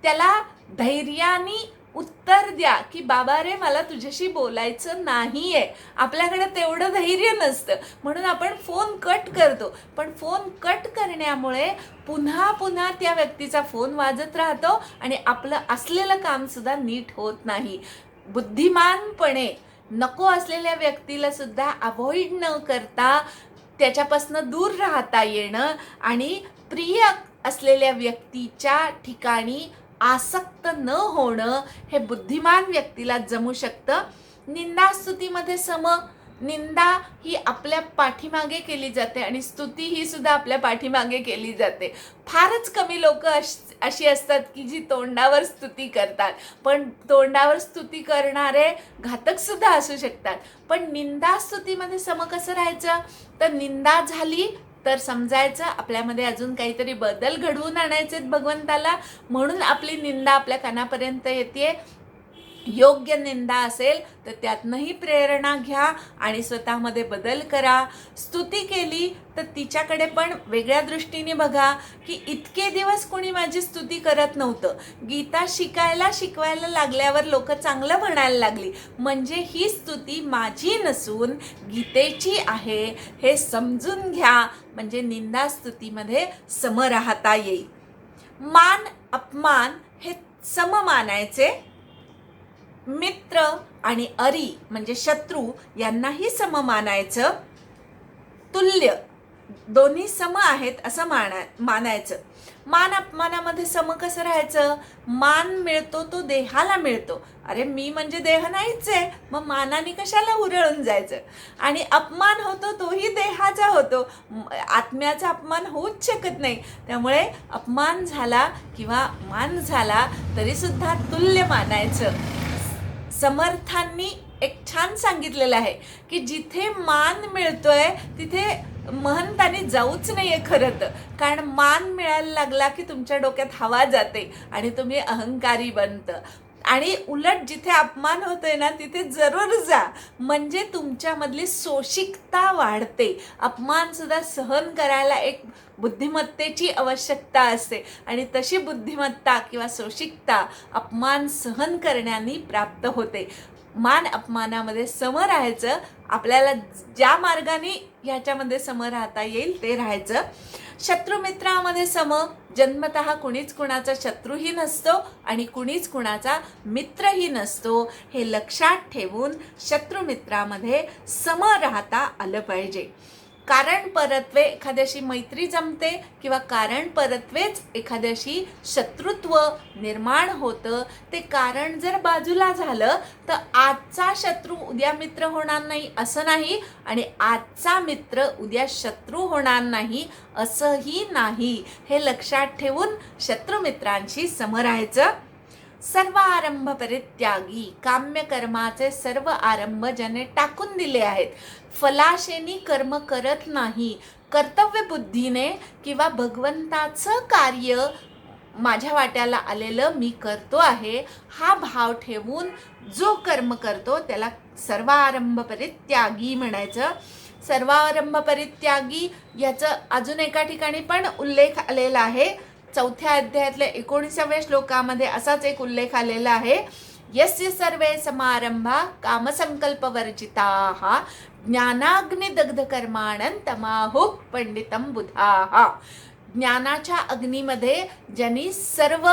[SPEAKER 1] त्याला धैर्याने उत्तर द्या की बाबा रे मला तुझ्याशी बोलायचं नाही आहे. आपल्याकडे तेवढं धैर्य नसतं म्हणून आपण फोन कट करतो, पण फोन कट करण्यामुळे पुन्हा पुन्हा त्या व्यक्तीचा फोन वाजत राहतो आणि आपलं असलेलं कामसुद्धा नीट होत नाही. बुद्धिमानपणे नको असलेल्या व्यक्तीला सुद्धा अवॉइड न करता त्याच्यापासून दूर राहता येणं आणि प्रिय असलेल्या व्यक्तीच्या ठिकाणी आसक्त न होणं हे बुद्धिमान व्यक्तीला जमू शकतं. निंदास्तुतीमध्ये सम. निंदा ही आपल्या पाठीमागे केली जाते आणि स्तुती ही सुद्धा आपल्या पाठीमागे केली जाते. फारच कमी लोक अशी असतात की जी तोंडावर स्तुती करतात, पण तोंडावर स्तुती करणारे घातक सुद्धा असू शकतात. पण निंदास्तुतीमध्ये सम कसं राहायचं, तर निंदा झाली तर समजायचं आपल्यामध्ये अजून काहीतरी बदल घडवून आणायचे भगवंताला, म्हणून आपली निंदा आपल्या कानापर्यंत येते. योग्य निंदा असेल तर त्यातनंही प्रेरणा घ्या आणि स्वतःमध्ये बदल करा. स्तुती केली तर तिच्याकडे पण वेगळ्या दृष्टीने बघा की इतके दिवस कोणी माझी स्तुती करत नव्हतं, गीता शिकवायला लागल्यावर लोक चांगलं म्हणायला लागली, म्हणजे ही स्तुती माझी नसून गीतेची आहे हे समजून घ्या, म्हणजे निंदा स्तुतीमध्ये सम राहता येईल. मान अपमान हे सम मानायचे. मित्र आणि अरी म्हणजे शत्रू यांनाही सम मानायचं. तुल्य दोन्ही सम आहेत असं मानायचं. मान अपमानामध्ये सम कसं राहायचं, मान मिळतो तो देहाला मिळतो, अरे मी म्हणजे देह नाहीच आहे, मग मानाने कशाला उरळून जायचं. आणि अपमान होतो तोही देहाचा होतो, आत्म्याचा अपमान होऊच शकत नाही. त्यामुळे अपमान झाला किंवा मान झाला तरी सुद्धा तुल्य मानायचं. समर्थांनी एक छान सांगितलेलं आहे की जिथे मान मिळतोय तिथे महंतांनी जाऊच नाहीये खरं तर, कारण मान मिळायला लागला की तुमच्या डोक्यात हवा जाते आणि तुम्ही अहंकारी बनतं. आणि उलट जिथे अपमान होतोय ना तिथे जरूर जा, म्हणजे तुमच्यामधली सोशिकता वाढते. अपमान सुद्धा सहन करायला एक बुद्धिमत्तेची आवश्यकता असते आणि तशी बुद्धिमत्ता किंवा सोशिकता अपमान सहन करण्याने प्राप्त होते. मान अपमानामध्ये सम राहायचं. आपल्याला ज्या मार्गाने ह्याच्यामध्ये सम राहता येईल ते राहायचं. शत्रुमित्रामध्ये सम. जन्मतः कुणीच कुणाचा शत्रूही नसतो आणि कुणीच कुणाचा मित्रही नसतो. हे लक्षात ठेवून शत्रुमित्रामध्ये सम राहता आलं पाहिजे. कारण परत्वे एखाद्याशी मैत्री जमते किंवा कारण परत्वेच एखाद्याशी शत्रुत्व निर्माण होतं. ते कारण जर बाजूला झालं तर आजचा शत्रू उद्या मित्र होणार नाही असं नाही आणि आजचा मित्र उद्या शत्रू होणार नाही असंही नाही. हे लक्षात ठेवून शत्रुमित्रांशी सम राहायचं. सर्व आरंभ परित्यागी. काम्य कर्माचे सर्व आरंभ ज्याने टाकून दिले आहेत, फलाशेनी कर्म करत नाही, कर्तव्य बुद्धीने किंवा भगवंताचं कार्य माझ्या वाट्याला आलेलं मी करतो आहे हा भाव ठेवून जो कर्म करतो त्याला सर्व आरंभ परित्यागी म्हणायचं. सर्व आरंभ परित्यागी याचं अजून एका ठिकाणी पण उल्लेख आलेला आहे. 4थ्या अध्यायातल्या 19व्या श्लोकामध्ये असाच एक उल्लेख आलेला आहे. यस्य सर्वे समारंभा कामसंकल्पवर्जिताः ज्ञानाग्निदग्ध कर्माणं तमाहुः पंडितं बुधाः. ज्ञानाच्या अग्नीमध्ये ज्यांनी सर्व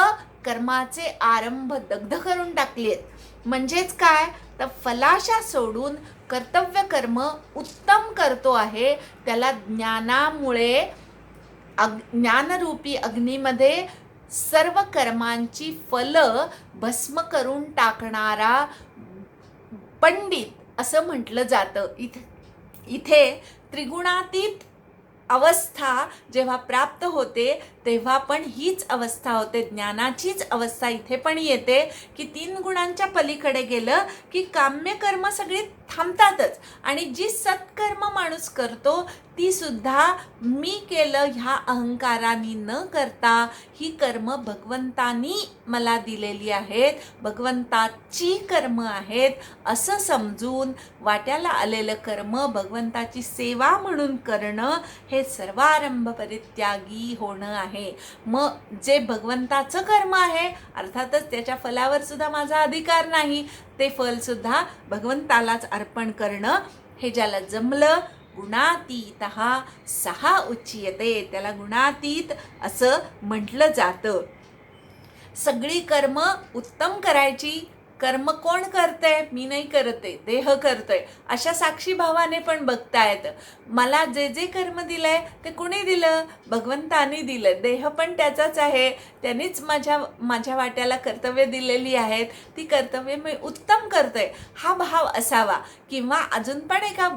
[SPEAKER 1] कर्माचे आरंभ दग्ध करून टाकलेत, म्हणजेच काय तर फलाशा सोडून कर्तव्य कर्म उत्तम करतो आहे, त्याला ज्ञानामुळे ज्ञानरूपी अग्नीमध्ये सर्व कर्मांची फलं भस्म करून टाकणारा पंडित असं म्हटलं जातं. इथे त्रिगुणातीत अवस्था जेव्हा प्राप्त होते तेव्हा पण हीच अवस्था होते, ज्ञानाचीच अवस्था इथे पण येते की 3 गुणांच्या पलीकडे गेलं की काम्य कर्म सगळी थांबतातच आणि जी सत्कर्म माणूस करतो ती सुद्धा मी केलं ह्या अहंकाराने न करता ही कर्म भगवंतानी मला दिलेली आहेत, भगवंताची कर्म आहेत असं समजून वाट्याला आलेलं कर्म भगवंताची सेवा म्हणून करणं हे सर्वारंभ परित्यागी होणं आहे. मग जे भगवंताचं कर्म आहे अर्थातच त्याच्या फलावर सुद्धा माझा अधिकार नाही, ते फल सुद्धा भगवंतालाच अर्पण करणं हे ज्याला जमलं गुणातीत सहा उच्यते, त्याला गुणातीत असं म्हटलं जातं. सगळी कर्म उत्तम करायची, कर्म कोण करतंय? मी नाही करते, देह करतोय अशा साक्षी भावाने पण बघतायत. मला जे जे कर्म दिलंय ते कुणी दिलं? भगवंतानी दिलं. देह पण त्याचाच आहे, त्यांनीच माझ्या वाट्याला कर्तव्य दिलेली आहेत, ती कर्तव्य मी उत्तम करतोय हा भाव असावा. किंवा अजून पण एका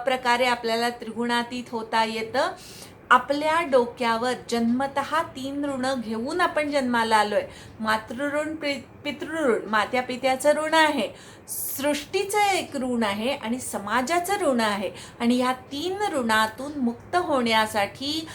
[SPEAKER 1] प्रकारे आपल्याला त्रिगुणातीत होता येतं. आपल्या डोक्यावर जन्मतः 3 ऋण घेऊन आपण जन्माला आलोय. मातृऋण, पितृऋण, मात्या पित्याचं ऋण आहे, सृष्टीचं एक ऋण आहे आणि समाजाचं ऋण आहे. आणि ह्या 3 ऋणातून मुक्त होण्यासाठी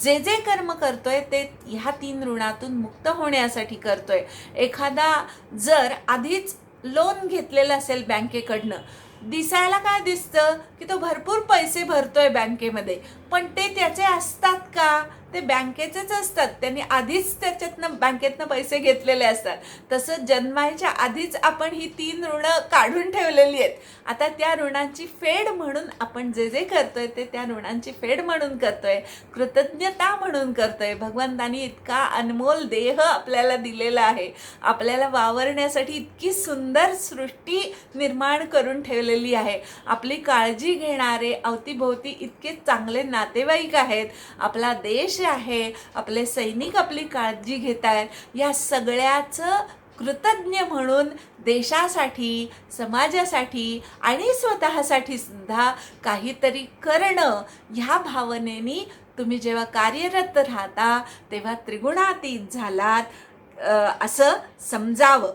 [SPEAKER 1] जे जे कर्म करतोय ते ह्या 3 ऋणातून मुक्त होण्यासाठी करतोय. एखादा जर आधीच लोन घेतलेलं असेल बँकेकडनं, दिसायला काय दिसतं की तो भरपूर पैसे भरतोय बँकेमध्ये, पण ते त्याचे असतात का? ते बँकेचेच असतात, त्यांनी आधीच त्याच्यातनं बँकेतनं पैसे घेतलेले असतात. तसं जन्मायच्या आधीच आपण ही 3 ऋणं काढून ठेवलेली आहेत. आता त्या ऋणांची फेड म्हणून आपण जे जे करतोय ते त्या ऋणांची फेड म्हणून करतोय, कृतज्ञता म्हणून करतोय. भगवंतानी इतका अनमोल देह आपल्याला दिलेला आहे, आपल्याला वावरण्यासाठी इतकी सुंदर सृष्टी निर्माण करून ठेवलेली आहे, आपली काळजी घेणारे अवतीभोवती इतके चांगले नातेवाईक आहेत, आपला देश आहे, आपले सैनिक आपली काळजी घेत आहेत. या सगळ्याचं कृतज्ञ म्हणून देशासाठी, समाजासाठी आणि स्वतःसाठी सुद्धा काहीतरी करणं ह्या भावनेने तुम्ही जेव्हा कार्यरत राहता तेव्हा त्रिगुणातीत झालात असं समजावं.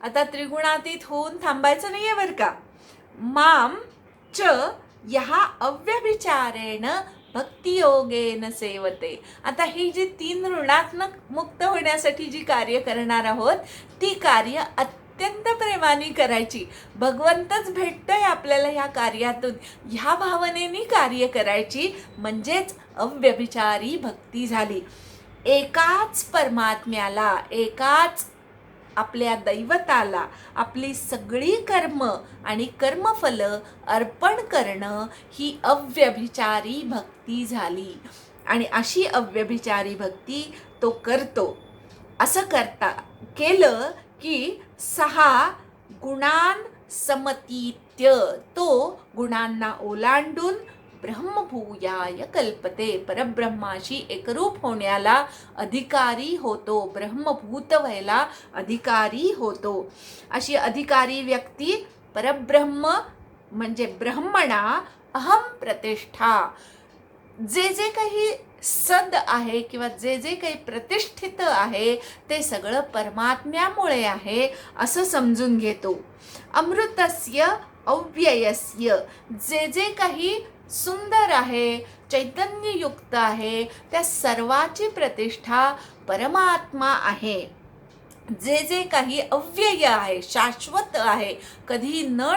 [SPEAKER 1] आता त्रिगुणातीत होऊन थांबायचं नाहीये बरं का. माम च यहा अव्यभिचारेण भक्तियोगेन सेवते. आता ही जी 3 ऋणात्मक मुक्त होण्यासाठी जी कार्य करणार आहोत ती कार्य अत्यंत प्रेमाने करायची. भगवंतच भेटतोय आपल्याला ह्या कार्यातून, ह्या भावनेने कार्य करायची, म्हणजेच अव्यभिचारी भक्ती झाली. एकाच परमात्म्याला, एकाच आपल्या दैवताला आपली सगळी कर्म आणि कर्मफल अर्पण करणं ही अव्यभिचारी भक्ती झाली. आणि अशी अव्यभिचारी भक्ती तो करतो. असं केलं की 6 गुणान समतीत्य, तो गुणांना ओलांडून ब्रह्मभूयाय कल्पते, परब्रह्माशी एकरूप होण्याला अधिकारी होतो, ब्रह्मभूत व्हायला अधिकारी होतो. अशी अधिकारी व्यक्ती परब्रह्म म्हणजे ब्रह्मणा अहम प्रतिष्ठा, जे जे काही सद आहे किंवा जे जे काही प्रतिष्ठित आहे ते सगळं परमात्म्यामुळे आहे असं समजून घेतो. अमृतस्य अव्ययस्य, जे जे काही सुंदर आहे, चैतन्ययुक्त आहे, त्या सर्वाची प्रतिष्ठा परमात्मा आहे. जे जे काही अव्यय आहे, शाश्वत आहे, कधी न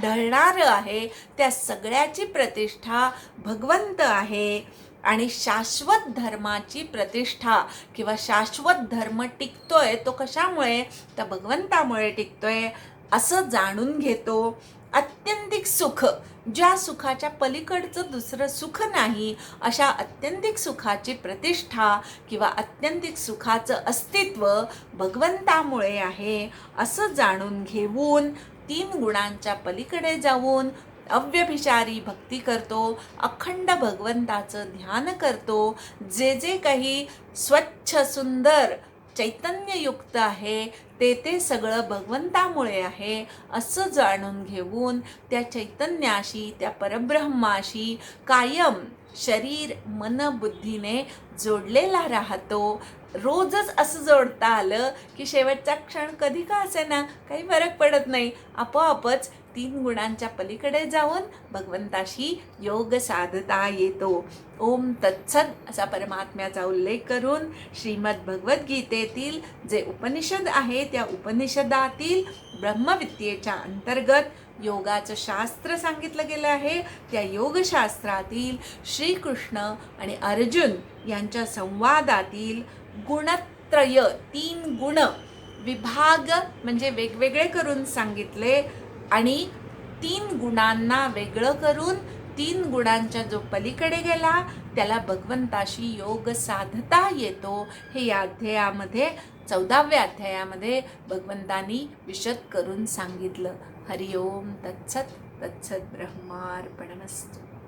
[SPEAKER 1] ढळणार आहे, त्या सगळ्याची प्रतिष्ठा भगवंत आहे. आणि शाश्वत धर्माची प्रतिष्ठा किंवा शाश्वत धर्म टिकतोय तो कशामुळे? तर भगवंतामुळे टिकतोय असं जाणून घेतो. अत्यंतिक सुख, ज्या सुखाच्या पलीकडचं दुसरं सुख नाही, अशा अत्यंतिक सुखाची प्रतिष्ठा किंवा अत्यंतिक सुखाचं अस्तित्व भगवंतामुळे आहे असं जाणून घेऊन 3 गुणांच्या पलीकडे जाऊन अव्यभिचारी भक्ती करतो, अखंड भगवंताचं ध्यान करतो. जे जे काही स्वच्छ सुंदर चैतन्ययुक्त आहे ते सगळं भगवंतामुळे आहे असं जाणून घेऊन त्या चैतन्याशी, त्या परब्रह्माशी कायम शरीर मन बुद्धीने जोडलेला राहतो. रोजच असं जोडता आलं की शेवटचा क्षण कधी का असेना काही फरक पडत नाही, आपोआपच 3 गुणांच्या पलीकडे जाऊन भगवंताशी योग साधता येतो. ओम तत्सत असा परमात्म्याचा उल्लेख करून श्रीमद भगवद्गीतेतील जे उपनिषद आहे त्या उपनिषदातील ब्रह्मविद्येच्या अंतर्गत योगाचं शास्त्र सांगितलं गेलं आहे. त्या योगशास्त्रातील श्रीकृष्ण आणि अर्जुन यांच्या संवादातील गुणत्रय 3 गुण विभाग म्हणजे वेगवेगळे करून सांगितले आणि 3 गुणांना वेगळं करून 3 गुणांच्या जो पलीकडे गेला त्याला भगवंताशी योग साधता येतो. हे या अध्यायामध्ये 14व्या अध्यायामध्ये भगवंतांनी विशद करून सांगितलं. हरिओम तत्सत तत्सत ब्रह्मार्पणमस्तु.